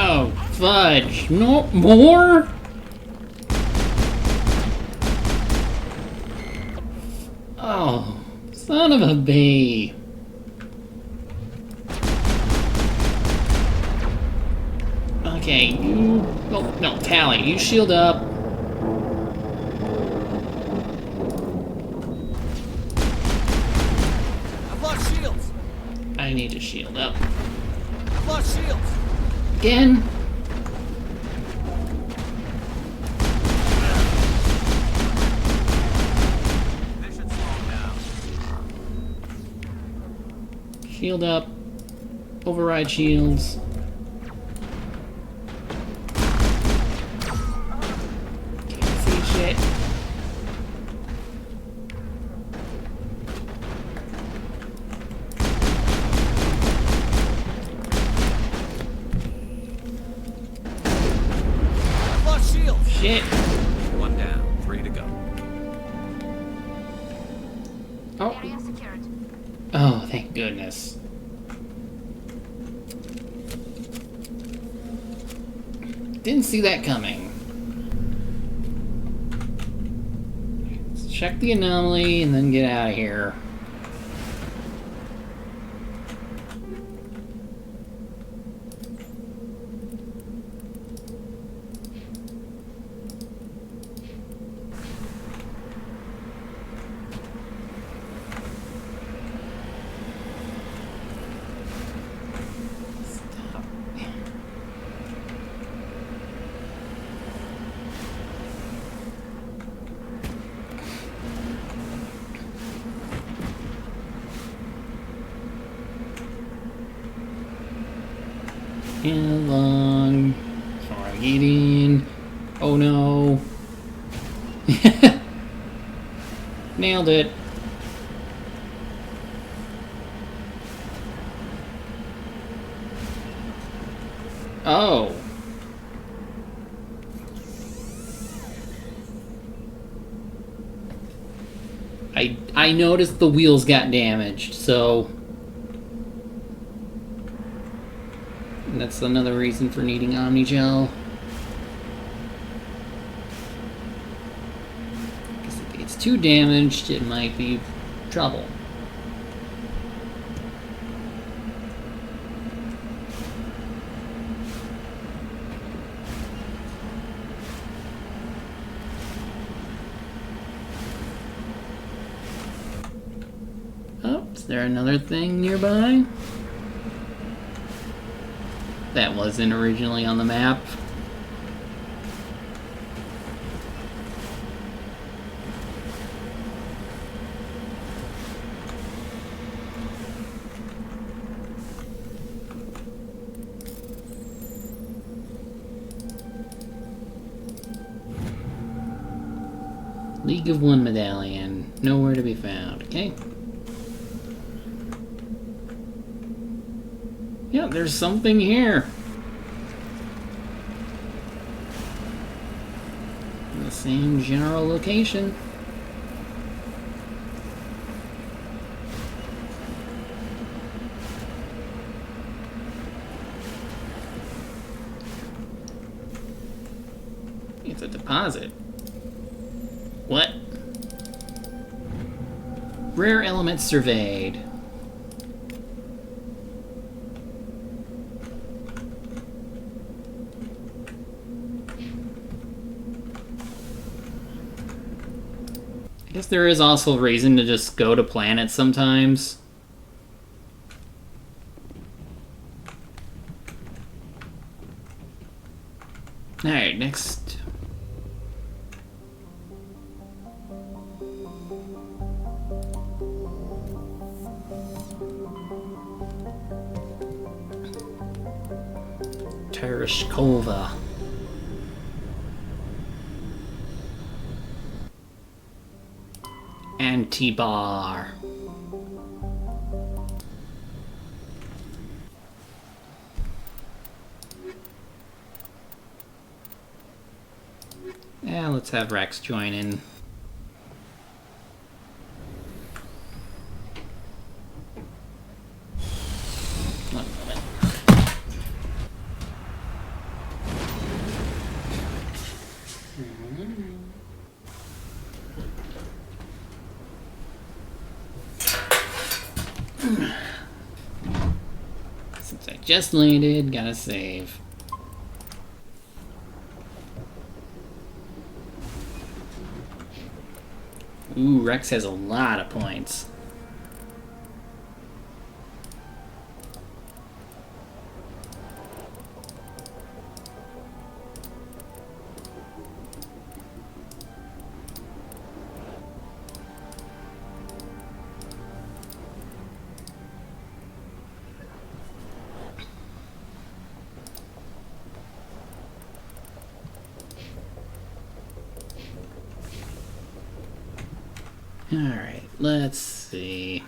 Oh, fudge. No more? Oh, son of a bee. Okay, you... Oh, no, Tally, you shield up. I've lost shields. I need to shield up. I've lost shields. Again? They should slow down. Shield up. Override shields. Can't see shit. I've lost shields. Shit. One down, 3 to go. Oh. Area secured. Oh, thank goodness. Didn't see that coming. Let's check the anomaly and then get out of here. Stop. Along. Sorry, get in. Oh no. Nailed it. Oh. I noticed the wheels got damaged, so that's another reason for needing Omnigel. Because if it gets too damaged, it might be trouble. Oh, is there another thing nearby? That wasn't originally on the map. League of One medallion. Nowhere to be found. Okay. Yeah, there's something here. In the same general location. It's a deposit. What? Rare elements surveyed. I guess there is also a reason to just go to planets sometimes. Alright, next. Tereshkova. Antibar. Yeah, let's have Rex join in. One moment. Since I just landed, gotta save. Ooh, Rex has a lot of points. Alright, let's see.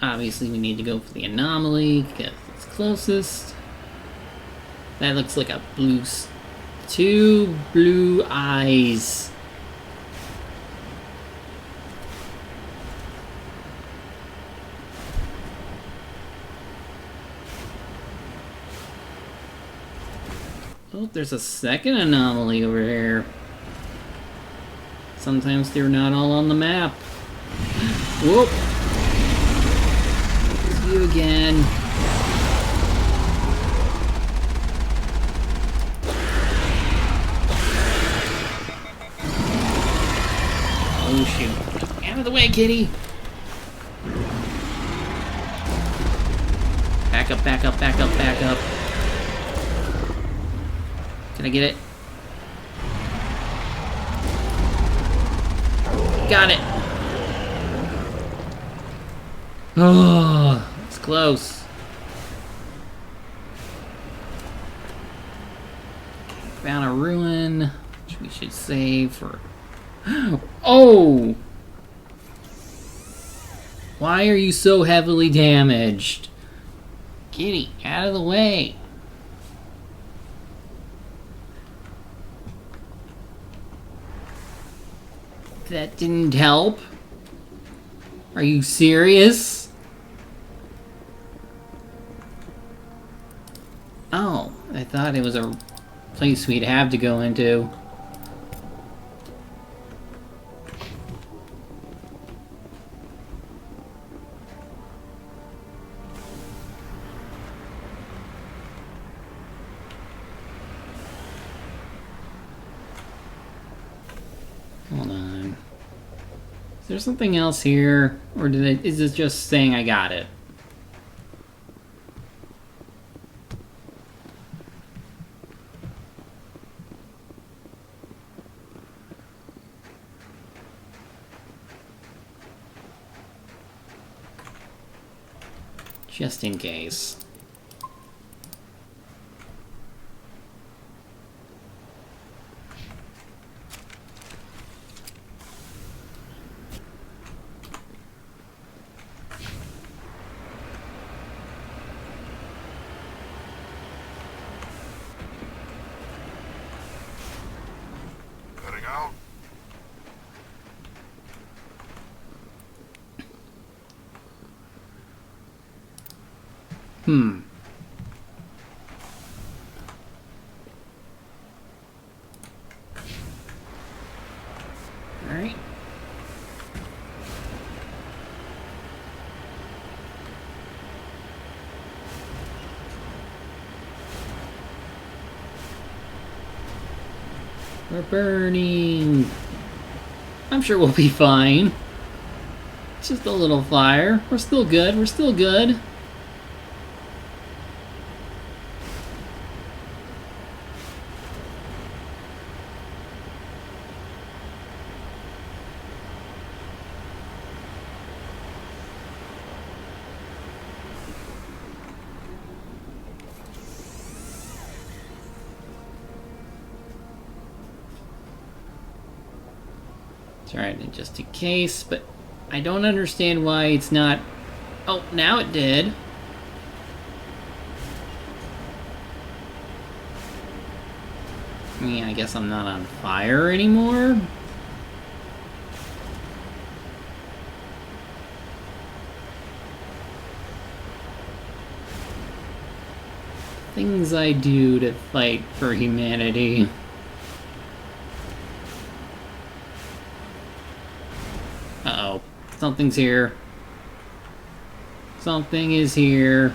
Obviously we need to go for the anomaly, because it's closest. That looks like a blue... two blue eyes. Oh, there's a second anomaly over here. Sometimes they're not all on the map. Whoop! It's you again. Oh shoot. Out of the way, kitty! Back up, back up, back up, back up. Can I get it? Got it! Oh, it's close. Found a ruin, which we should save for... Oh! Why are you so heavily damaged? Kitty, out of the way! That didn't help. Are you serious? Oh, I thought it was a place we'd have to go into. Hold on. Is there something else here? Or is it just saying I got it? Just in case. Heading out. Alright. We're burning. I'm sure we'll be fine. It's just a little fire. We're still good. We're still good. Alright, just in case, but I don't understand why it's not... Oh, now it did. I mean, I guess I'm not on fire anymore? Things I do to fight for humanity. Uh-oh. Something's here. Something is here.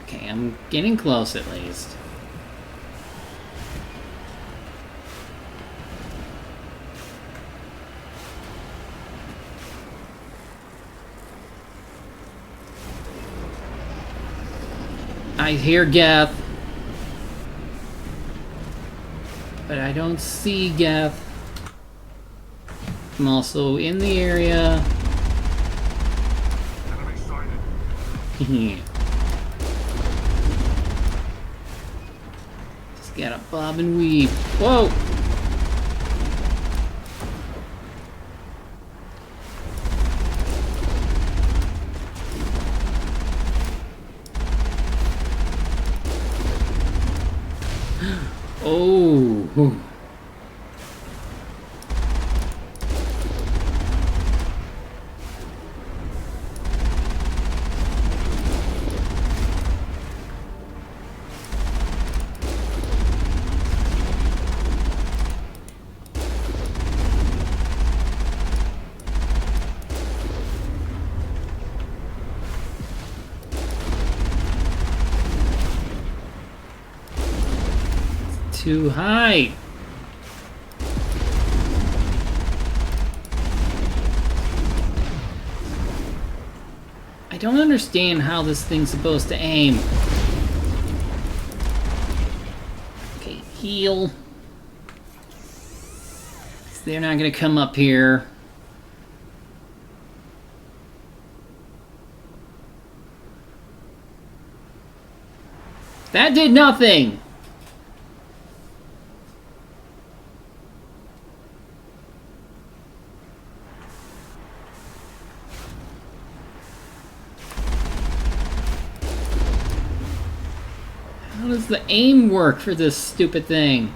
Okay, I'm getting close at least. I hear Geth, but I don't see Geth. I'm also in the area. Enemy sighted. Just gotta bob and weave. Whoa! Oh. Too high. I don't understand how this thing's supposed to aim. Okay, heal. They're not gonna come up here. That did nothing! How does the aim work for this stupid thing?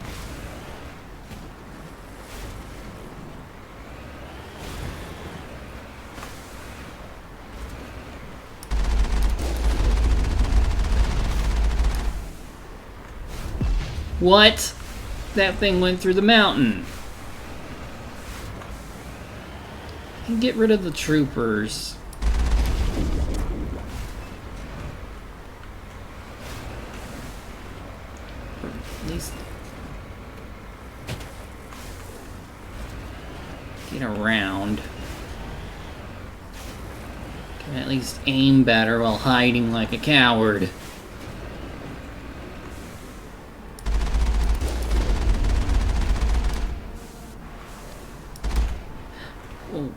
What? That thing went through the mountain. I can get rid of the troopers. At least get around. Can at least aim better while hiding like a coward. Oh.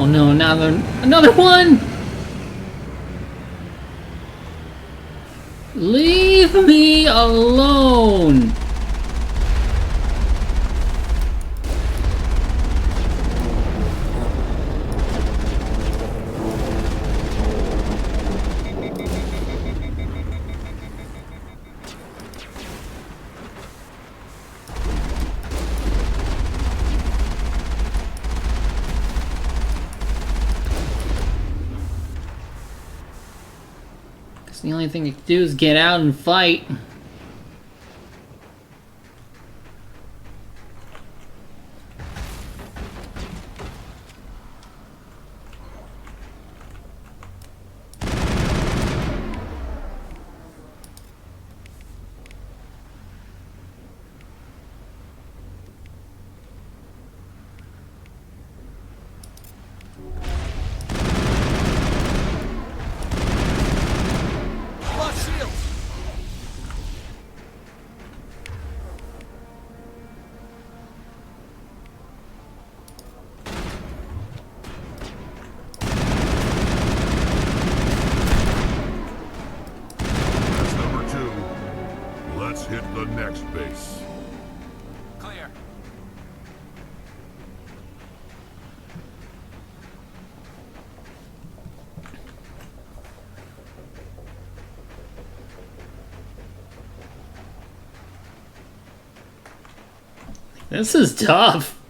Oh no, another one! Leave me alone! The only thing you can do is get out and fight. That's number 2. Let's hit the next base. Clear. This is tough.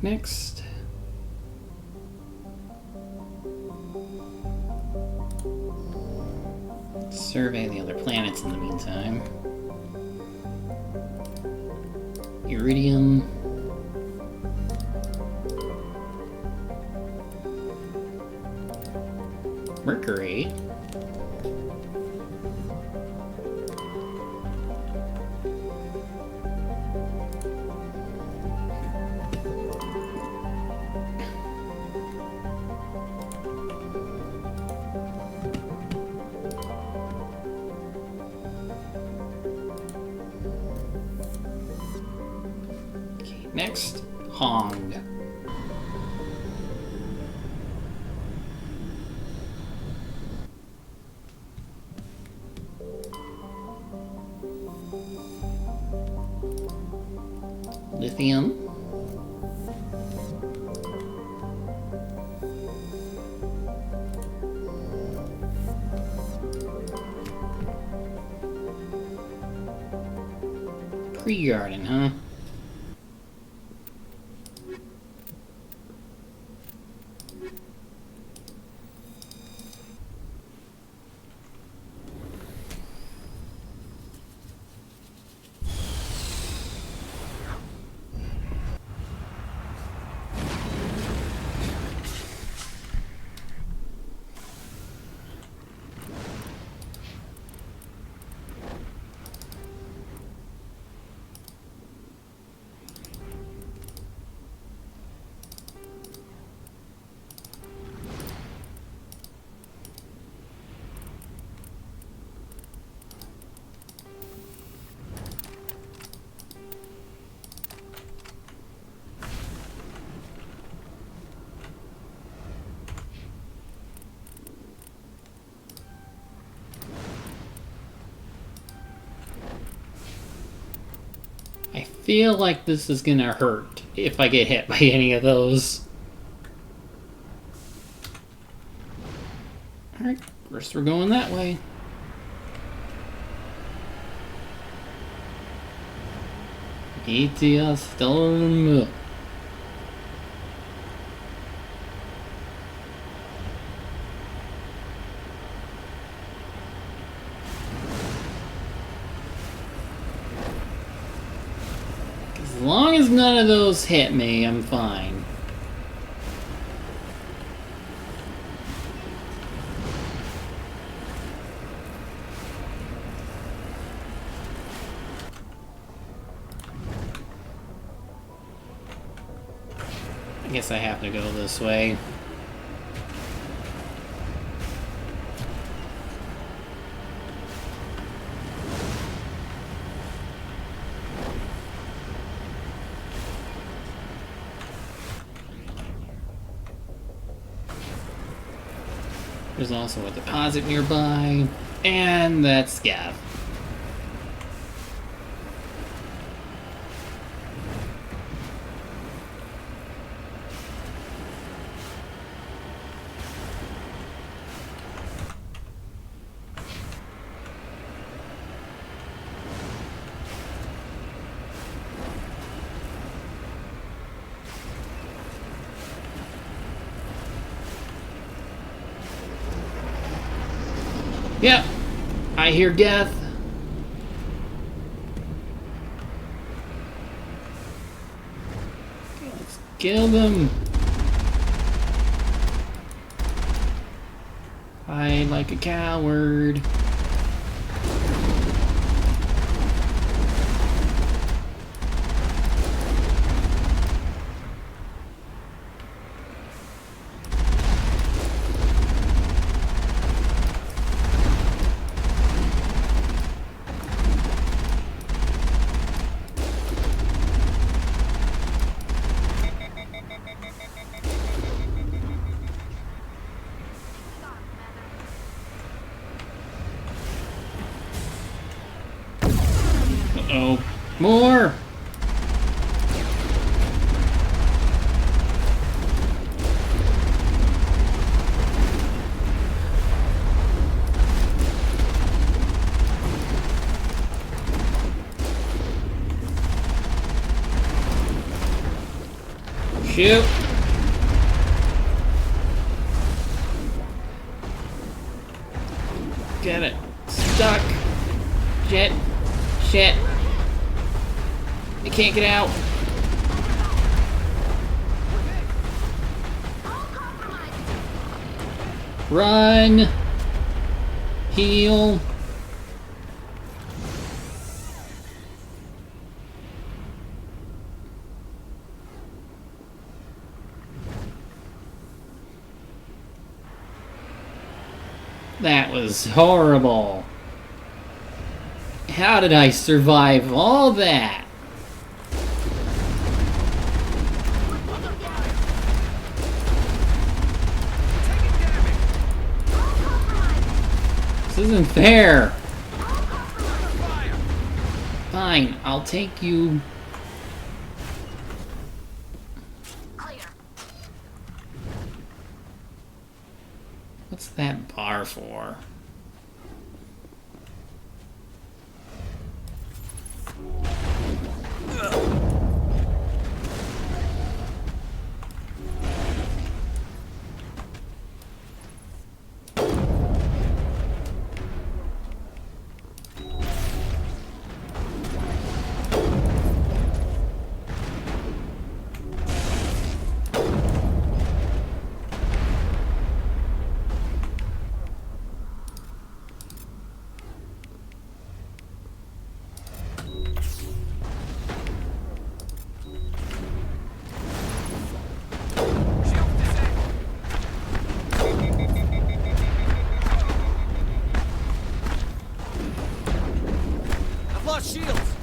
Next. Survey the other planets in the meantime. Iridium. Mercury. Okay, next, Hong. Lithium. Pre-garden, huh? feel like this is gonna hurt if I get hit by any of those. Alright, first we're going that way. ETA Storm. As long as none of those hit me, I'm fine. I guess I have to go this way. There's also a deposit nearby, and that's Scav. Yep, I hear death. Let's kill them. Hide like a coward. Uh-oh. More! Shoot! Get it. Stuck! Shit! Shit! I can't get out! Run! Heal! That was horrible. How did I survive all that? This isn't fair. Fine, I'll take you. What's that bar for? Shields!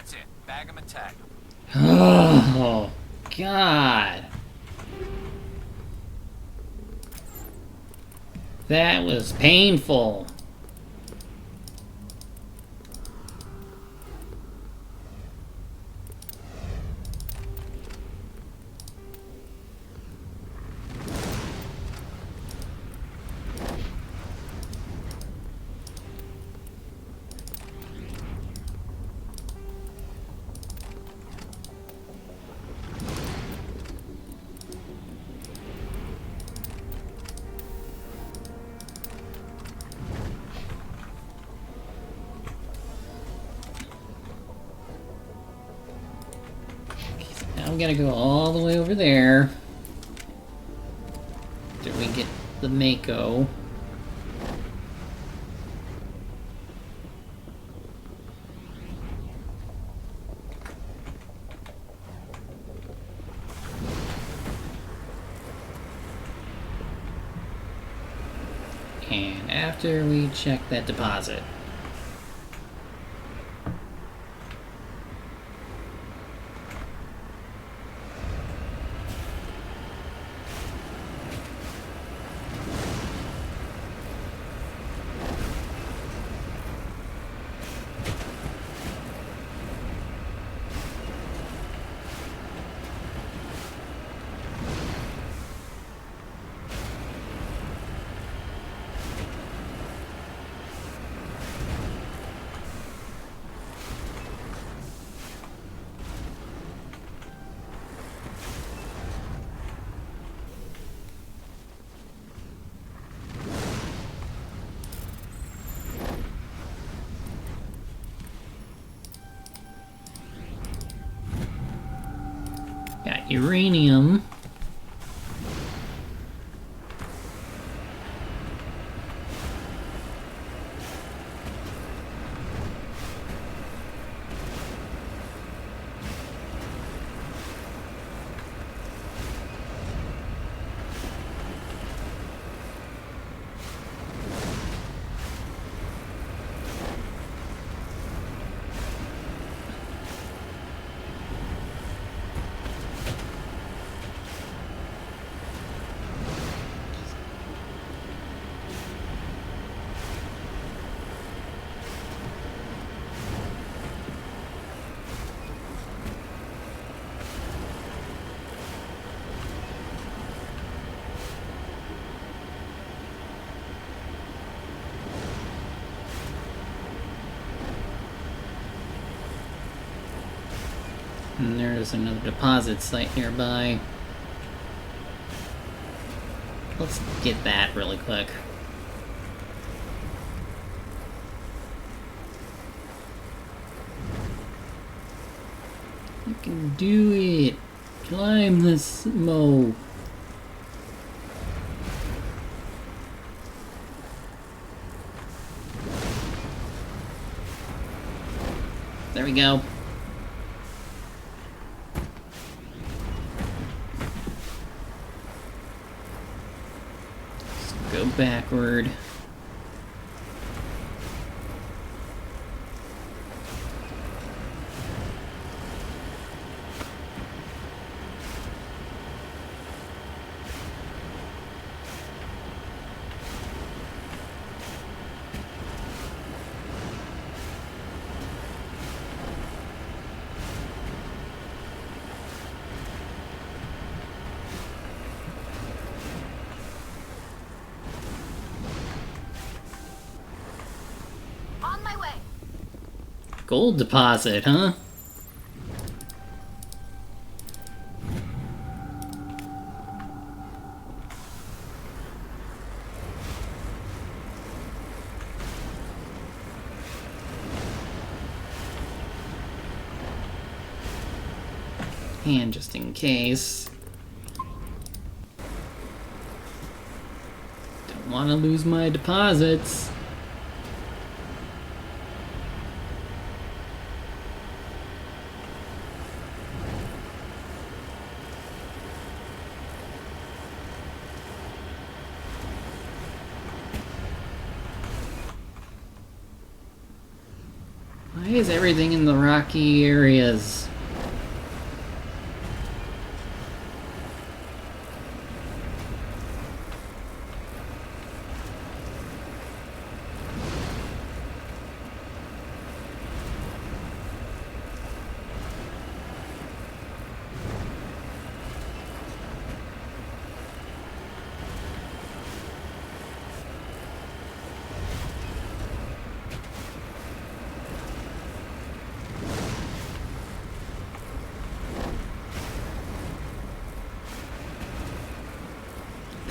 That's it. Bag 'em and tag 'em. Oh, God. That was painful. Now we gotta go all the way over there. Did we get the Mako? And after we check that deposit. Got uranium. And there's another deposit site nearby. Let's get that really quick. You can do it! Climb this mo. There we go. Go backward. Gold deposit, huh? And just in case. Don't want to lose my deposits. Why is everything in the rocky areas?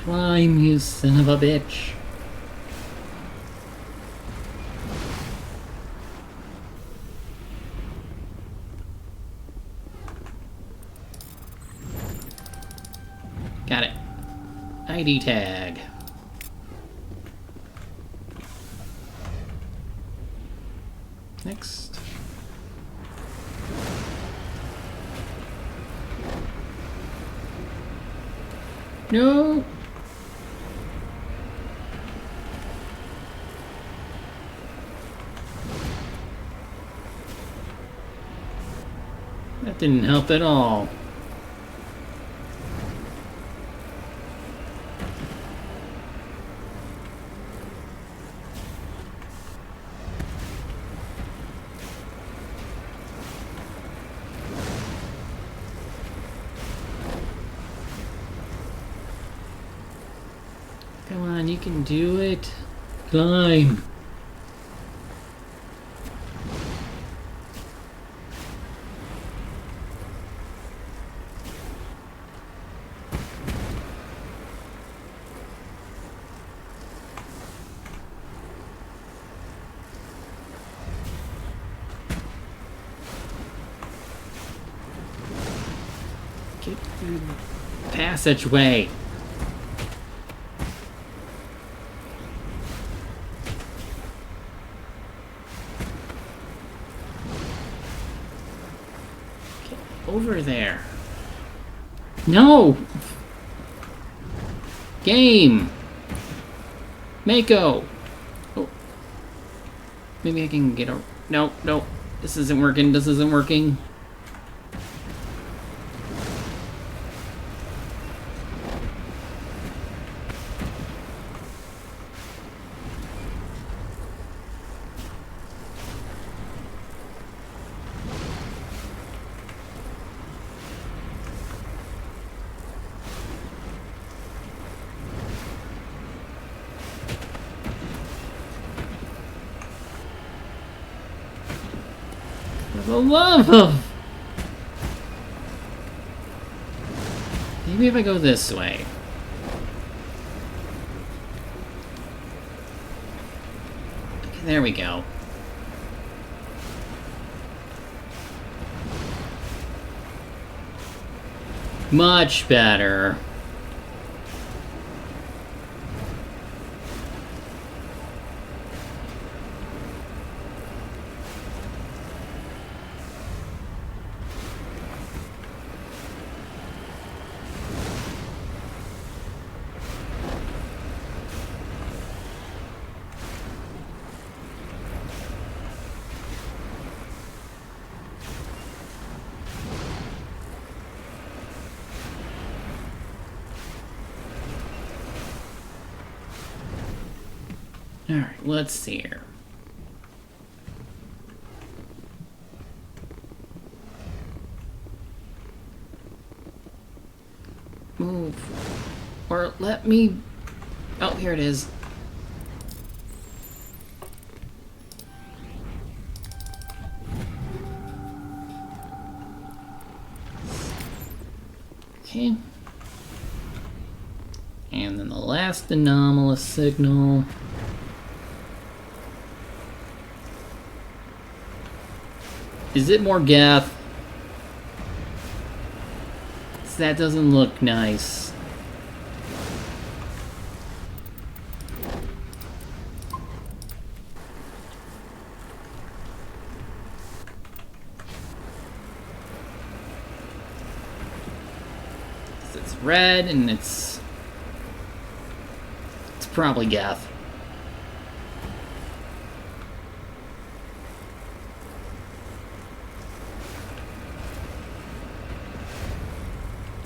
Climb, you son of a bitch. Got it. ID tag. Next. No. That didn't help at all. Come on, you can do it. Climb. Get through the passageway. Get over there. No! Game! Mako! Oh. Maybe I can get a... No, no. This isn't working. This isn't working. For the love of... Maybe if I go this way. Okay, there we go. Much better. Alright, let's see here. Move. Or let me... Oh, here it is. Okay. And then the last anomalous signal. Is it more Geth? That doesn't look nice. It's red and it's probably Geth.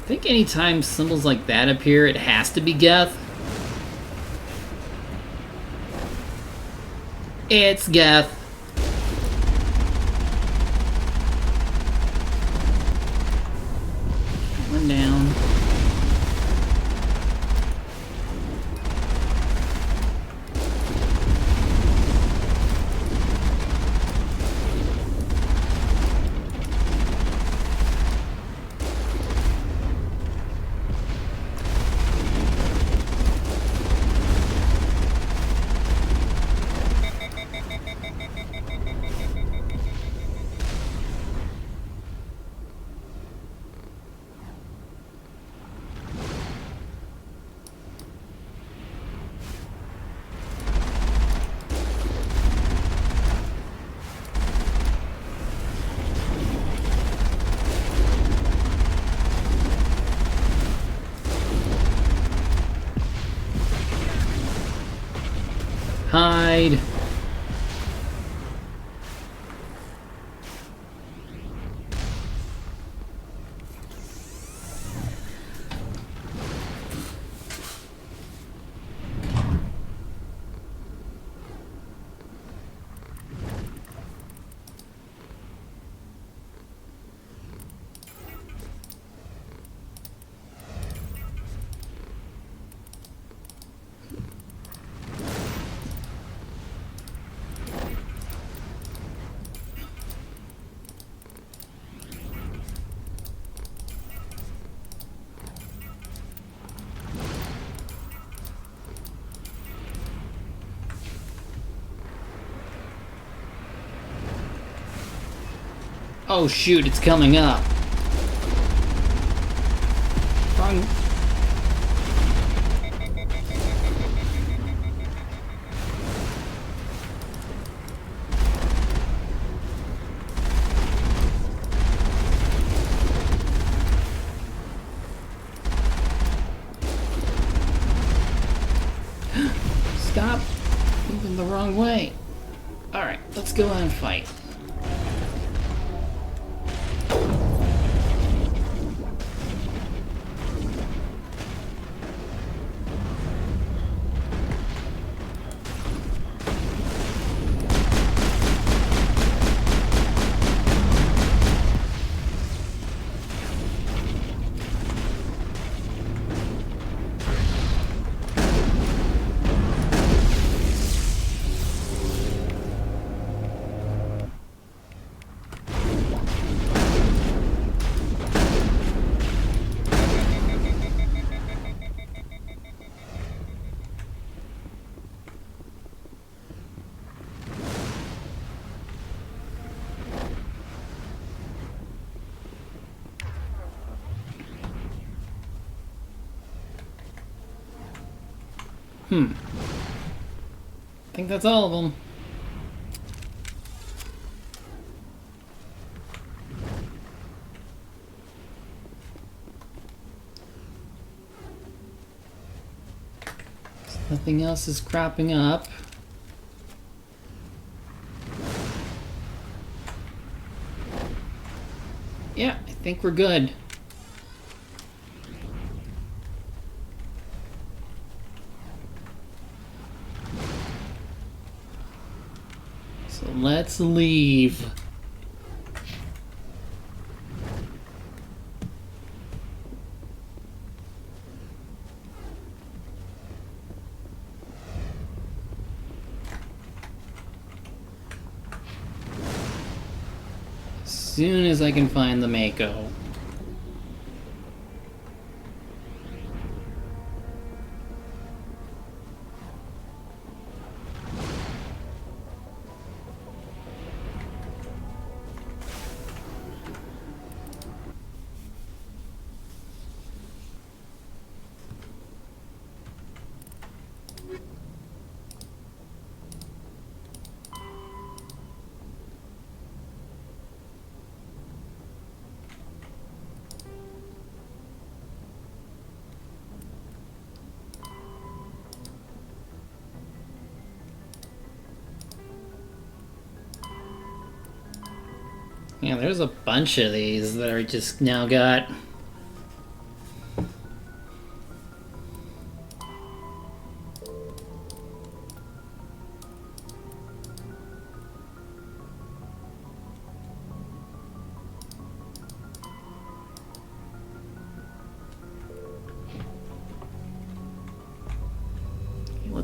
I think anytime symbols like that appear, it has to be Geth. It's Geth. One down. Hide. Oh shoot, it's coming up. Wrong. Stop moving the wrong way. Alright, let's go on and fight. I think that's all of them. So nothing else is cropping up. Yeah, I think we're good. So let's leave. As soon as I can find the Mako. Yeah, there's a bunch of these that are just now got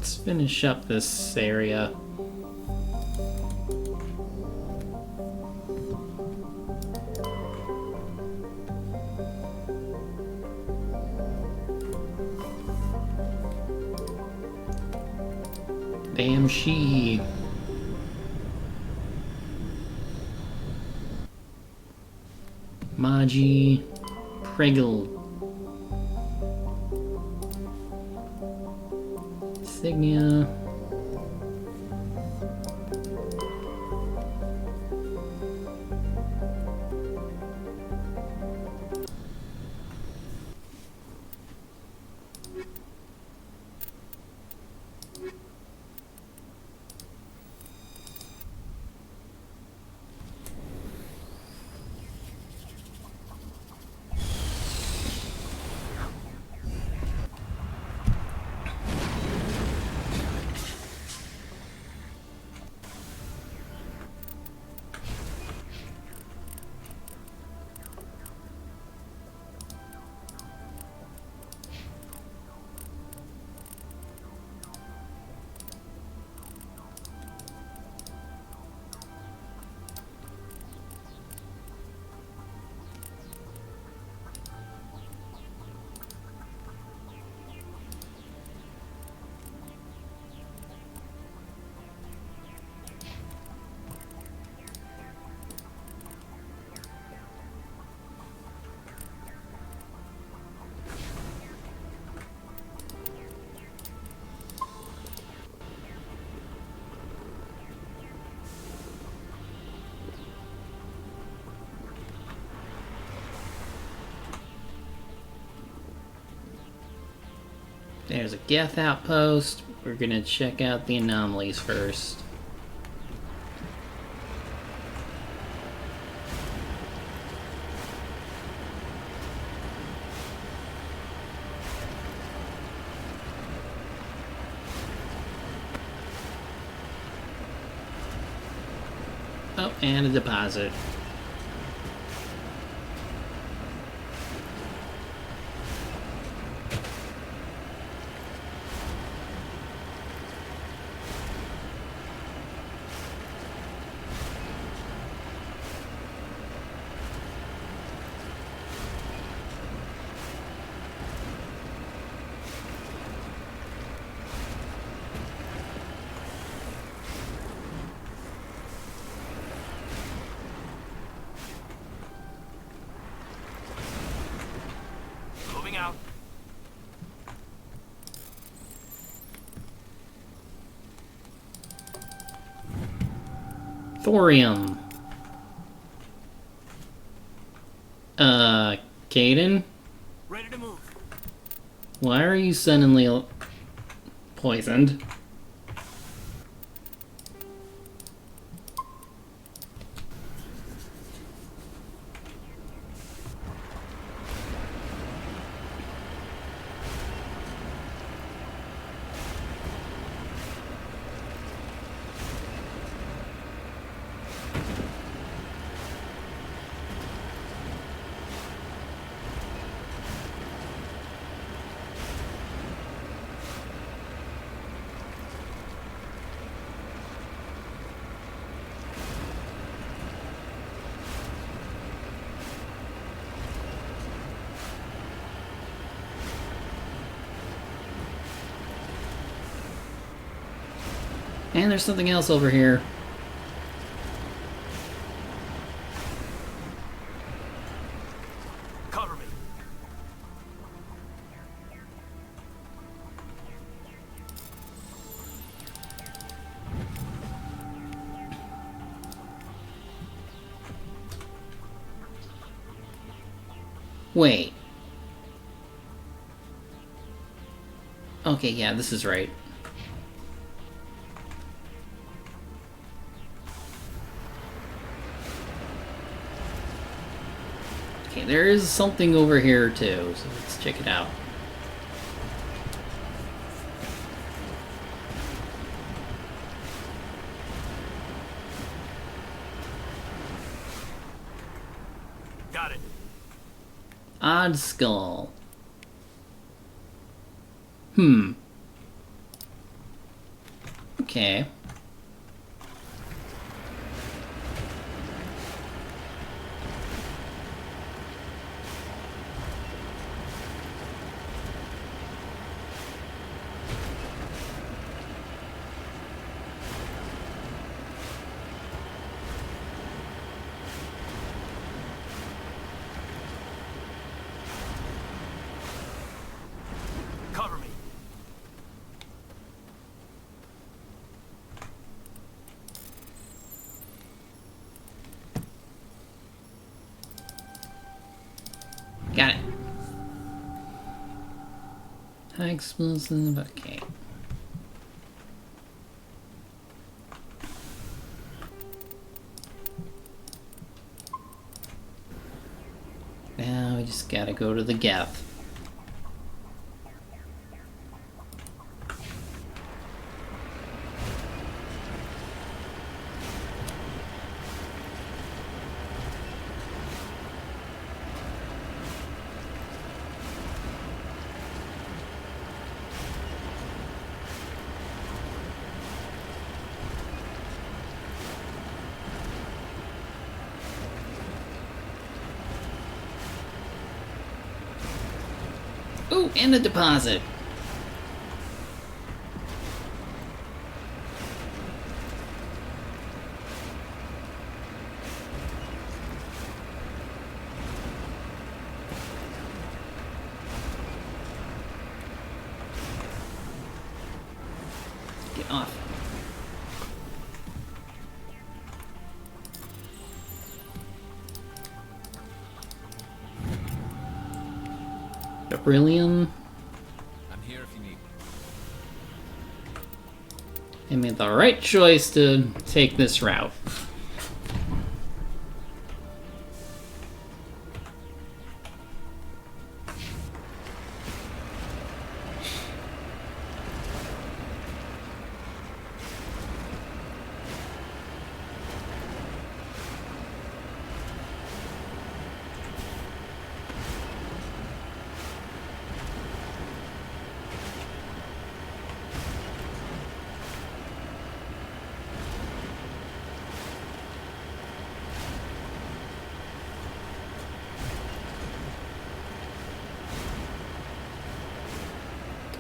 let's finish up this area. Damn she. Maji Pregel. Signia. There's a Geth outpost. We're gonna check out the anomalies first. Oh, and a deposit. Moving out. Thorium. Caden? Ready to move. Why are you suddenly poisoned? And there's something else over here. Cover me. Wait. Okay, yeah, this is right. Okay, there is something over here too, so let's check it out. Got it. Odd skull. Okay. Cover me. Got it. High explosive, okay. Now we just gotta go to the Geth. Ooh, and a deposit. Get off. Beryllium. I'm here if you need me. I made the right choice to take this route.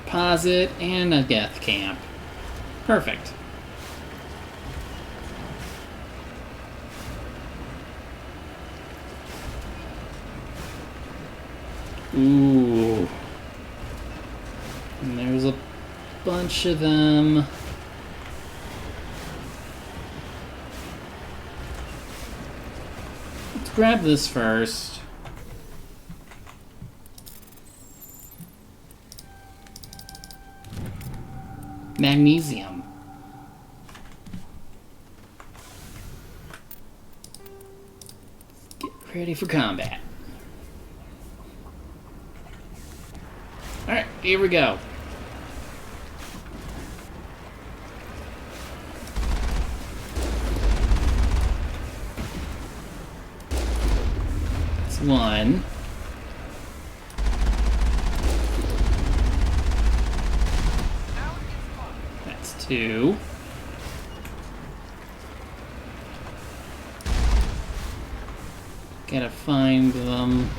Deposit and a Geth camp. Perfect. Ooh. And there's a bunch of them. Let's grab this first. Magnesium. Get ready for combat. Alright, here we go. That's one. That's two. Gotta find them.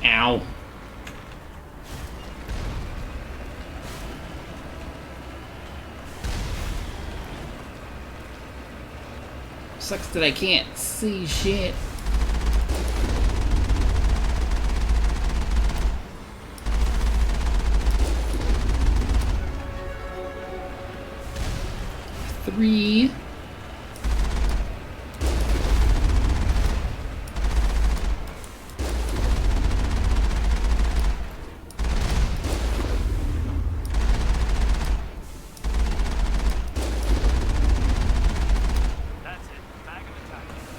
Ow. Sucks that I can't see shit. Three.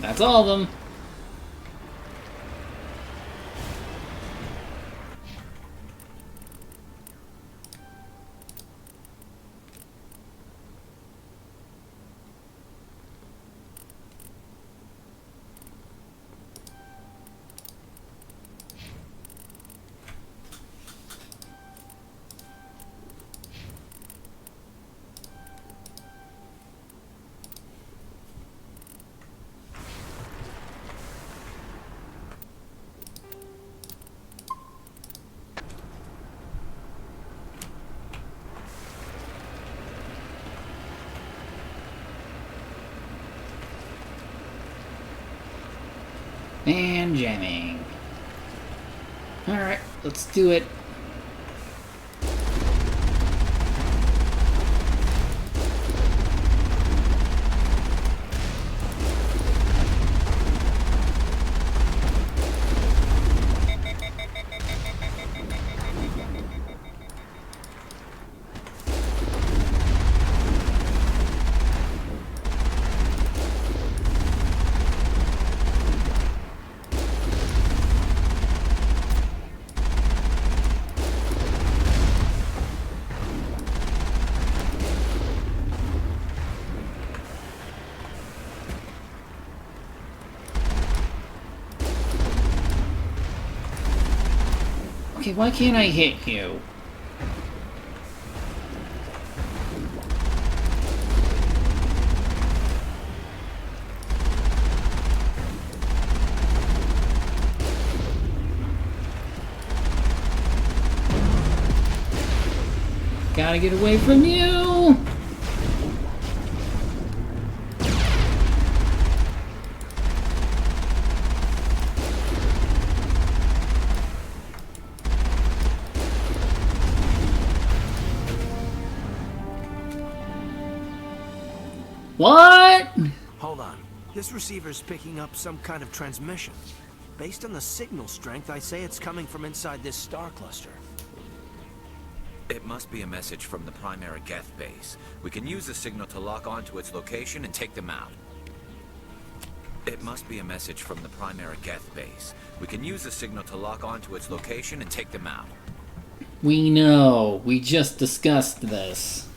That's all of them. And jamming. Alright, let's do it. Okay, why can't I hit you? Gotta get away from you! What? Hold on. This receiver's picking up some kind of transmission. Based on the signal strength, I say it's coming from inside this star cluster. It must be a message from the primary Geth base. We can use the signal to lock onto its location and take them out. It must be a message from the primary Geth base. We can use the signal to lock onto its location and take them out. We know. We just discussed this.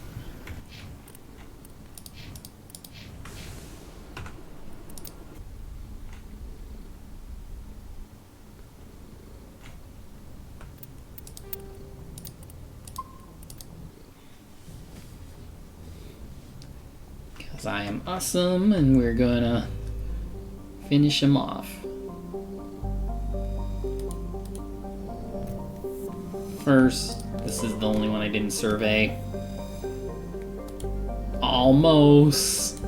Because I am awesome, and we're gonna finish him off. First, this is the only one I didn't survey. Almost.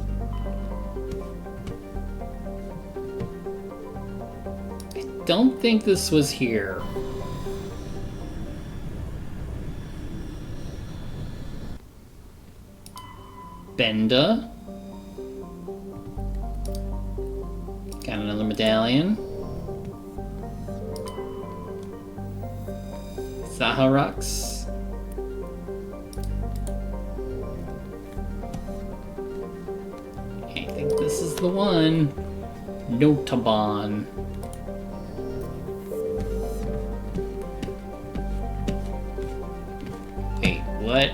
I don't think this was here. Benda. Got another medallion. Zaharux. I think this is the one. Notabon. Wait, what?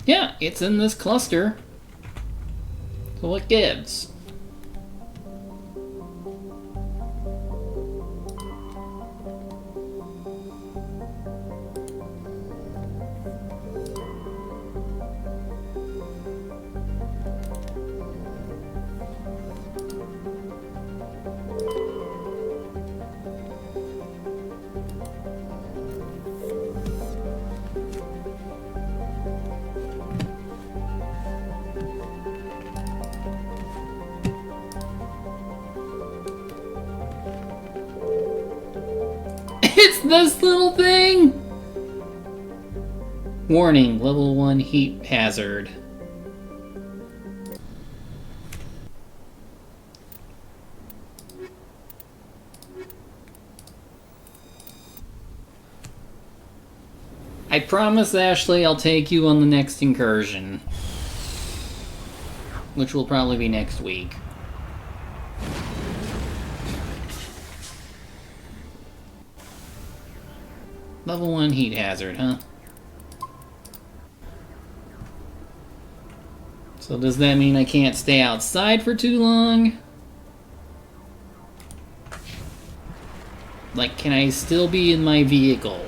Yeah, it's in this cluster. So what gives? It's this little thing! Warning, level 1 heat hazard. I promise, Ashley, I'll take you on the next incursion. Which will probably be next week. Level 1 heat hazard, huh? So does that mean I can't stay outside for too long? Like, can I still be in my vehicle?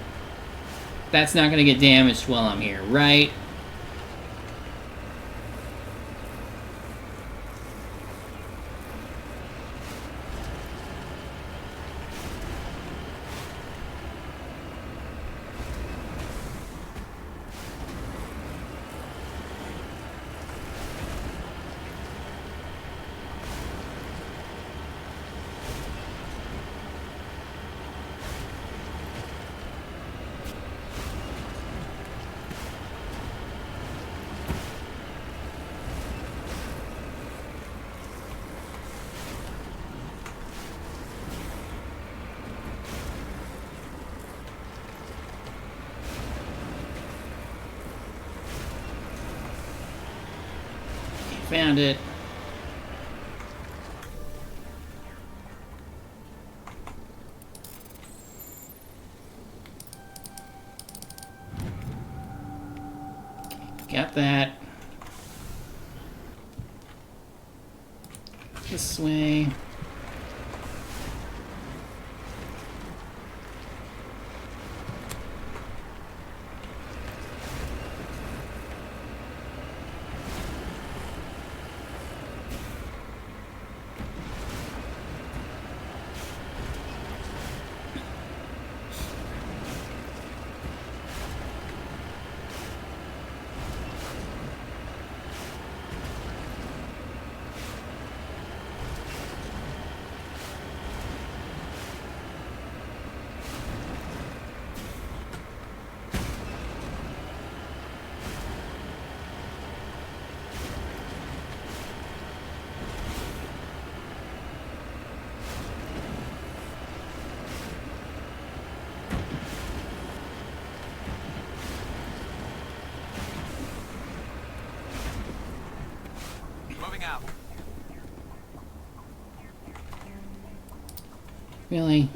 That's not gonna get damaged while I'm here, right? found it. Got that. This way. Moving out. Really?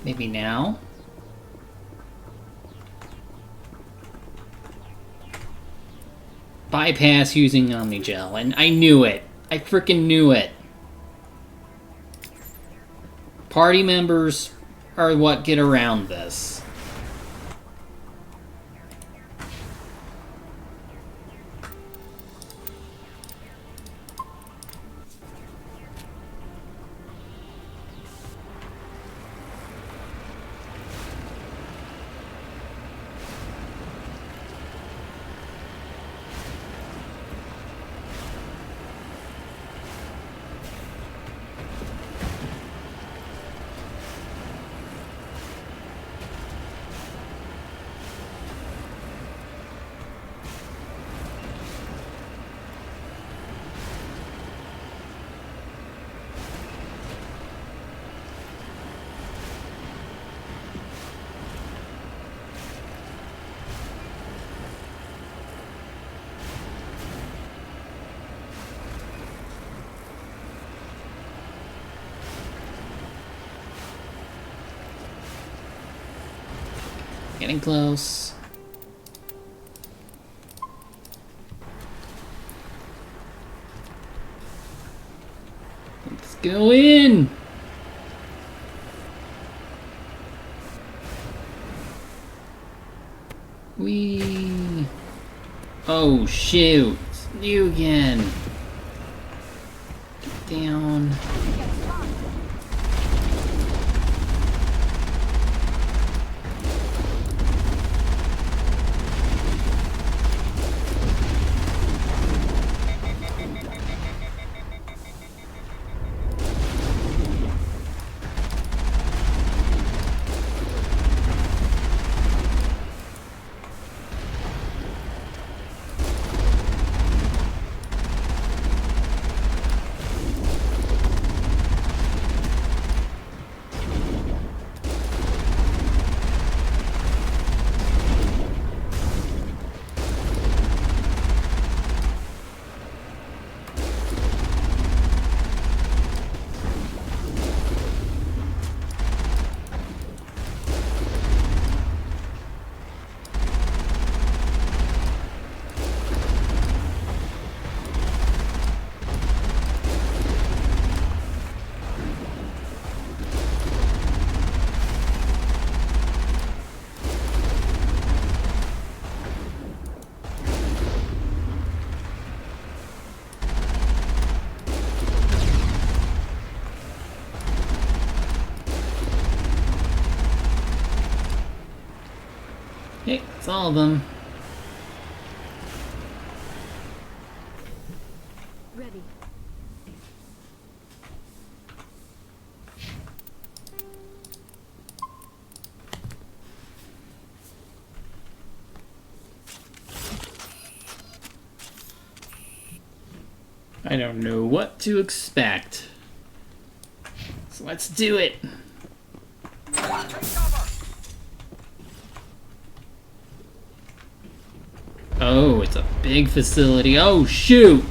Maybe now? Bypass using Omnigel, and I knew it. I freaking knew it. Party members are what get around this. Getting close. Let's go in! Whee! Oh shoot! You again! Get down. Okay, it's all of them. Ready. I don't know what to expect. So let's do it. Oh, it's a big facility. Oh, shoot!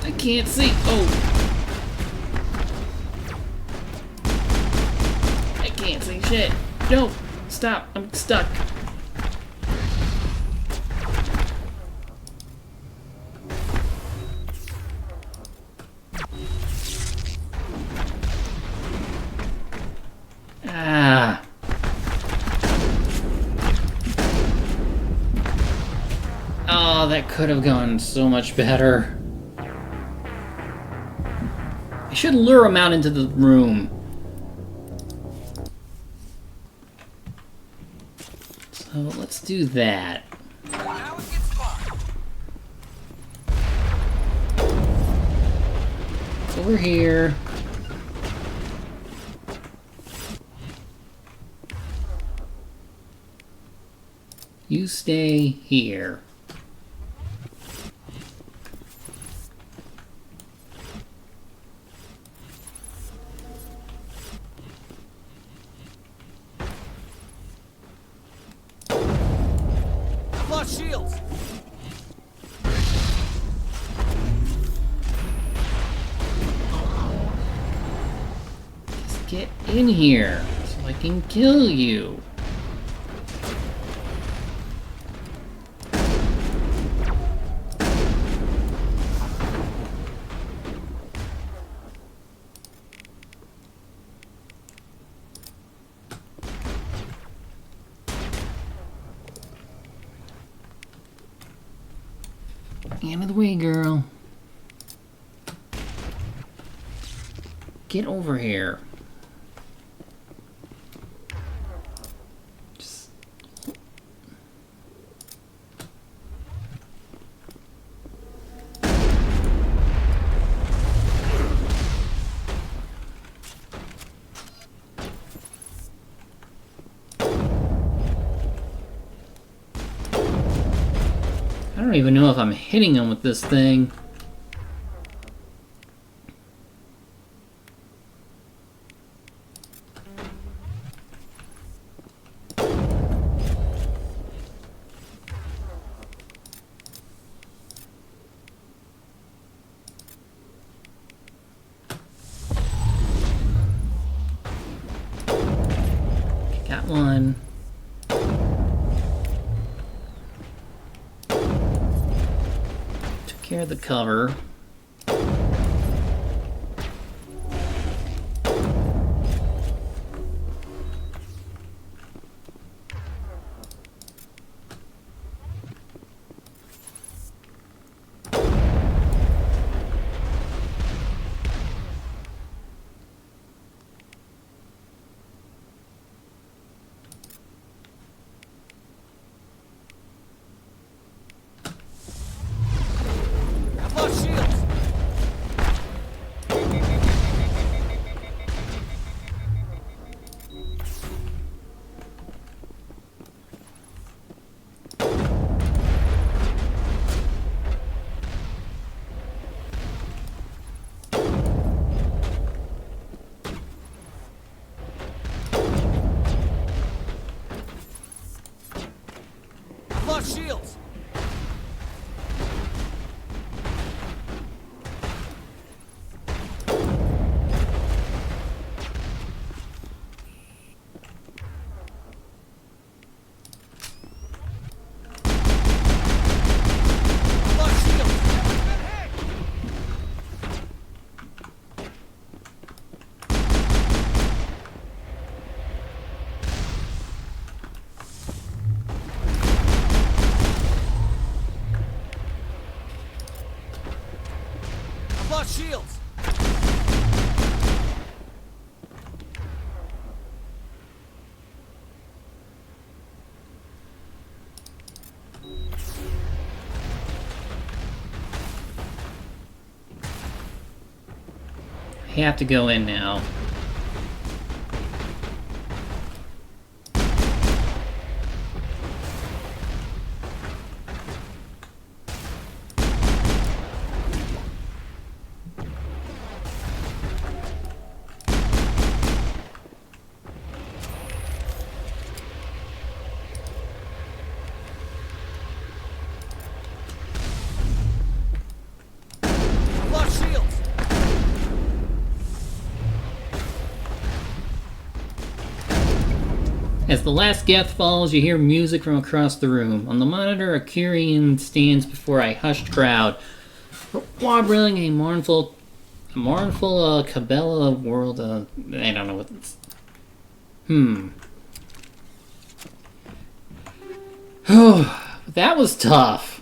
I can't see. Oh. I can't see shit. No. Stop. I'm stuck. Ah. Oh, that could have gone so much better. I should lure him out into the room. So let's do that. Over here. You stay here. Shields. Just get in here so I can kill you. Out of the way, girl. Get over here. Just... I don't even know if I'm hitting him with this thing. Got one. Took care of the cover. Shields. have to go in now. As the last Geth falls, you hear music from across the room. On the monitor, a Kyrian stands before a hushed crowd, warbling a mournful Cabela world. I don't know what it's. That was tough.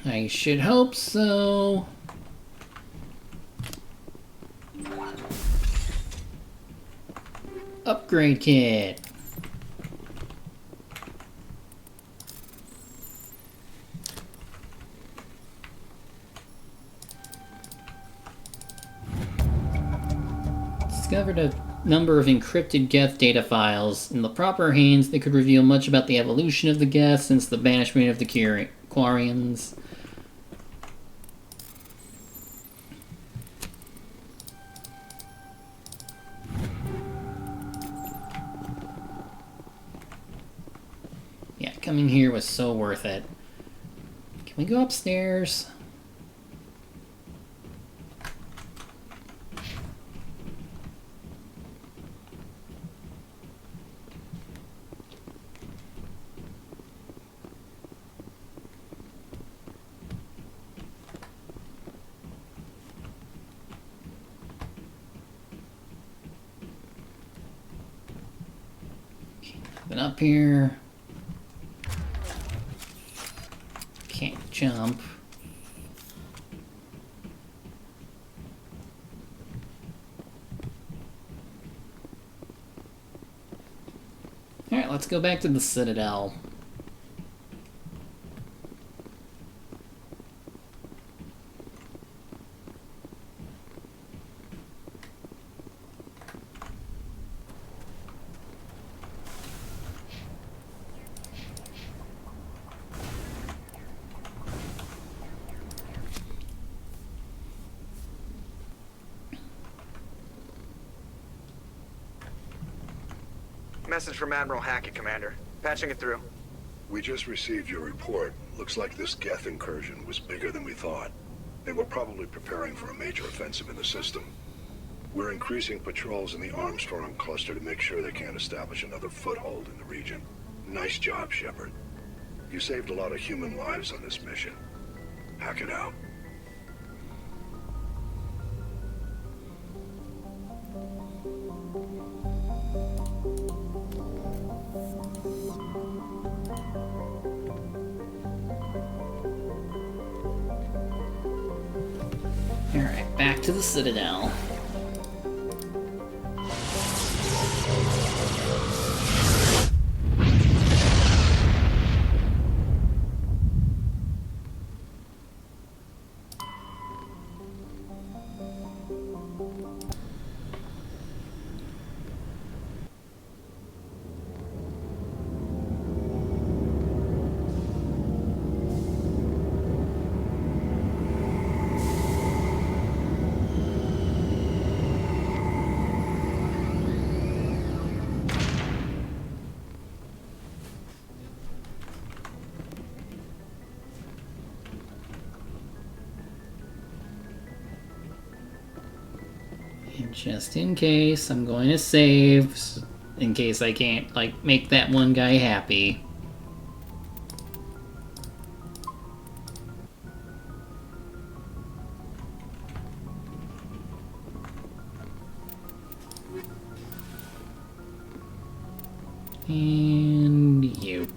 I should hope so. Upgrade kit. Discovered a number of encrypted Geth data files. In the proper hands, they could reveal much about the evolution of the Geth since the banishment of the Quarians. Yeah, coming here was so worth it. Can we go upstairs? Been up here. Can't jump. Alright, let's go back to the Citadel. Message from Admiral Hackett, Commander. Patching it through. We just received your report. Looks like this Geth incursion was bigger than we thought. They were probably preparing for a major offensive in the system. We're increasing patrols in the Armstrong cluster to make sure they can't establish another foothold in the region. Nice job, Shepard. You saved a lot of human lives on this mission. Hackett out. Alright, back to the Citadel. Just in case, I'm going to save, in case I can't, like, make that one guy happy. And you.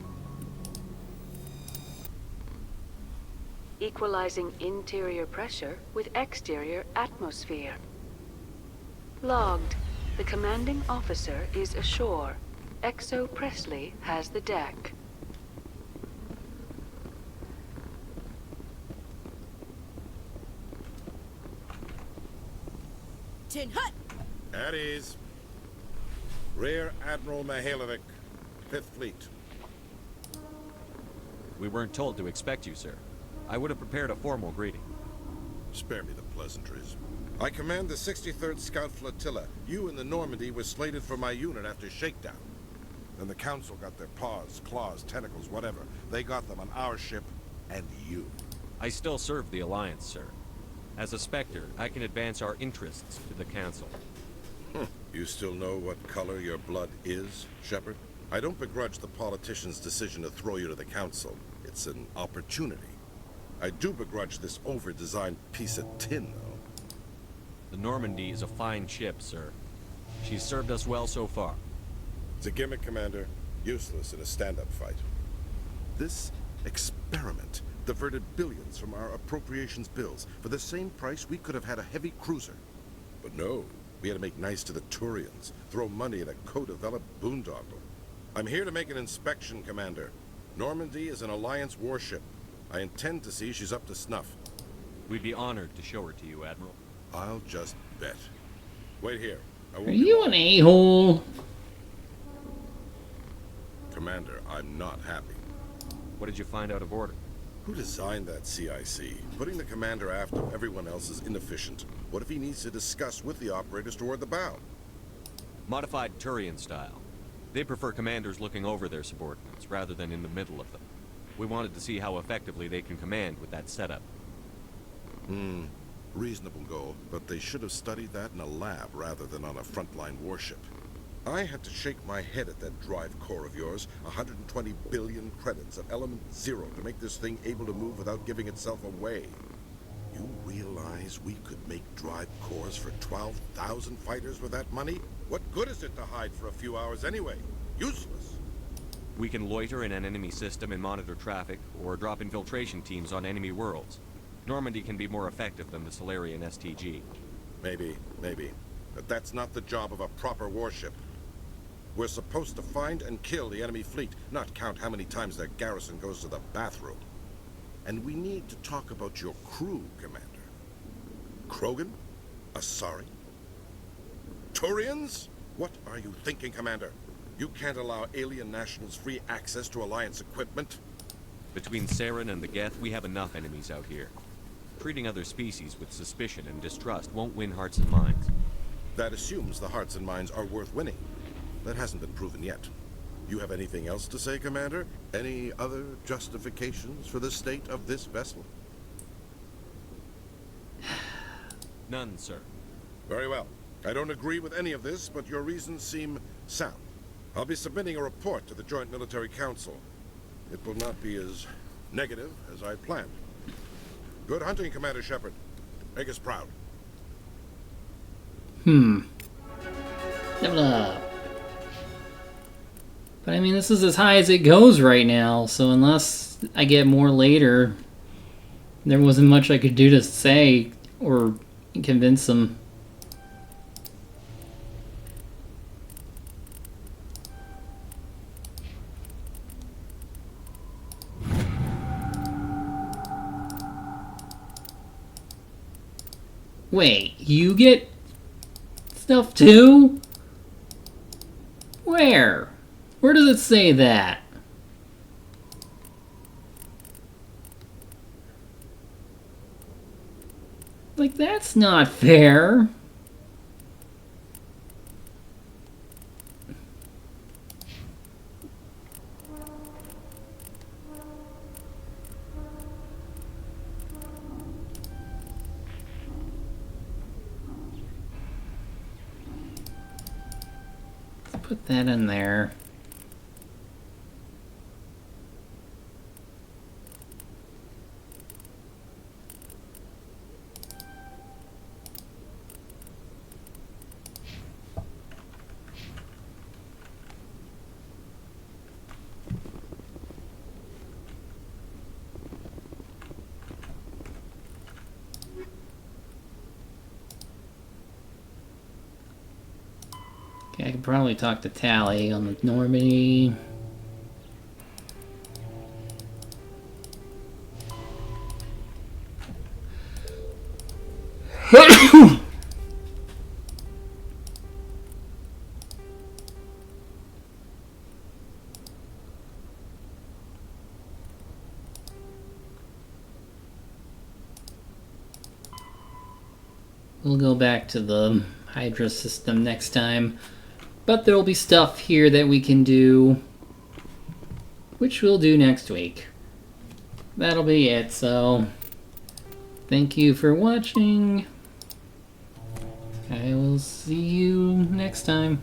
Equalizing interior pressure with exterior atmosphere. Logged. The commanding officer is ashore. Exo Presley has the deck. Tin Hut! At ease. Rear Admiral Mihailovic, 5th Fleet. We weren't told to expect you, sir. I would have prepared a formal greeting. Spare me the pleasantries. I command the 63rd Scout Flotilla. You and the Normandy were slated for my unit after shakedown. Then the Council got their paws, claws, tentacles, whatever. They got them on our ship, and you. I still serve the Alliance, sir. As a Spectre, I can advance our interests to the Council. You still know what color your blood is, Shepard? I don't begrudge the politician's decision to throw you to the Council. It's an opportunity. I do begrudge this over-designed piece of tin, though. The Normandy is a fine ship, sir. She's served us well so far. It's a gimmick, Commander. Useless in a stand-up fight. This experiment diverted billions from our appropriations bills. For the same price, we could have had a heavy cruiser. But no, we had to make nice to the Turians, throw money at a co-developed boondoggle. I'm here to make an inspection, Commander. Normandy is an Alliance warship. I intend to see she's up to snuff. We'd be honored to show her to you, Admiral. I'll just bet. Wait here. Are you an a-hole? Commander, I'm not happy. What did you find out of order? Who designed that CIC? Putting the commander after everyone else is inefficient. What if he needs to discuss with the operators toward the bow? Modified Turian style. They prefer commanders looking over their subordinates rather than in the middle of them. We wanted to see how effectively they can command with that setup. Reasonable goal, but they should have studied that in a lab rather than on a frontline warship. I had to shake my head at that drive core of yours. 120 billion credits at element 0 to make this thing able to move without giving itself away. You realize we could make drive cores for 12,000 fighters with that money? What good is it to hide for a few hours anyway? Useless. We can loiter in an enemy system and monitor traffic, or drop infiltration teams on enemy worlds. Normandy can be more effective than the Solarian STG. Maybe. But that's not the job of a proper warship. We're supposed to find and kill the enemy fleet, not count how many times their garrison goes to the bathroom. And we need to talk about your crew, Commander. Krogan? Asari? Turians? What are you thinking, Commander? You can't allow alien nationals free access to Alliance equipment? Between Saren and the Geth, we have enough enemies out here. Treating other species with suspicion and distrust won't win hearts and minds. That assumes the hearts and minds are worth winning. That hasn't been proven yet. You have anything else to say, Commander? Any other justifications for the state of this vessel? None, sir. Very well. I don't agree with any of this, but your reasons seem sound. I'll be submitting a report to the Joint Military Council. It will not be as negative as I planned. Good hunting, Commander Shepard. Make us proud. Level up. But I mean, this is as high as it goes right now, so unless I get more later, there wasn't much I could do to say or convince them. Wait, you get stuff too? Where? Where does it say that? Like, that's not fair. put that in there. I could probably talk to Tally on the Normandy. We'll go back to the Hydra system next time. But there'll be stuff here that we can do, which we'll do next week. That'll be it, so thank you for watching. I will see you next time.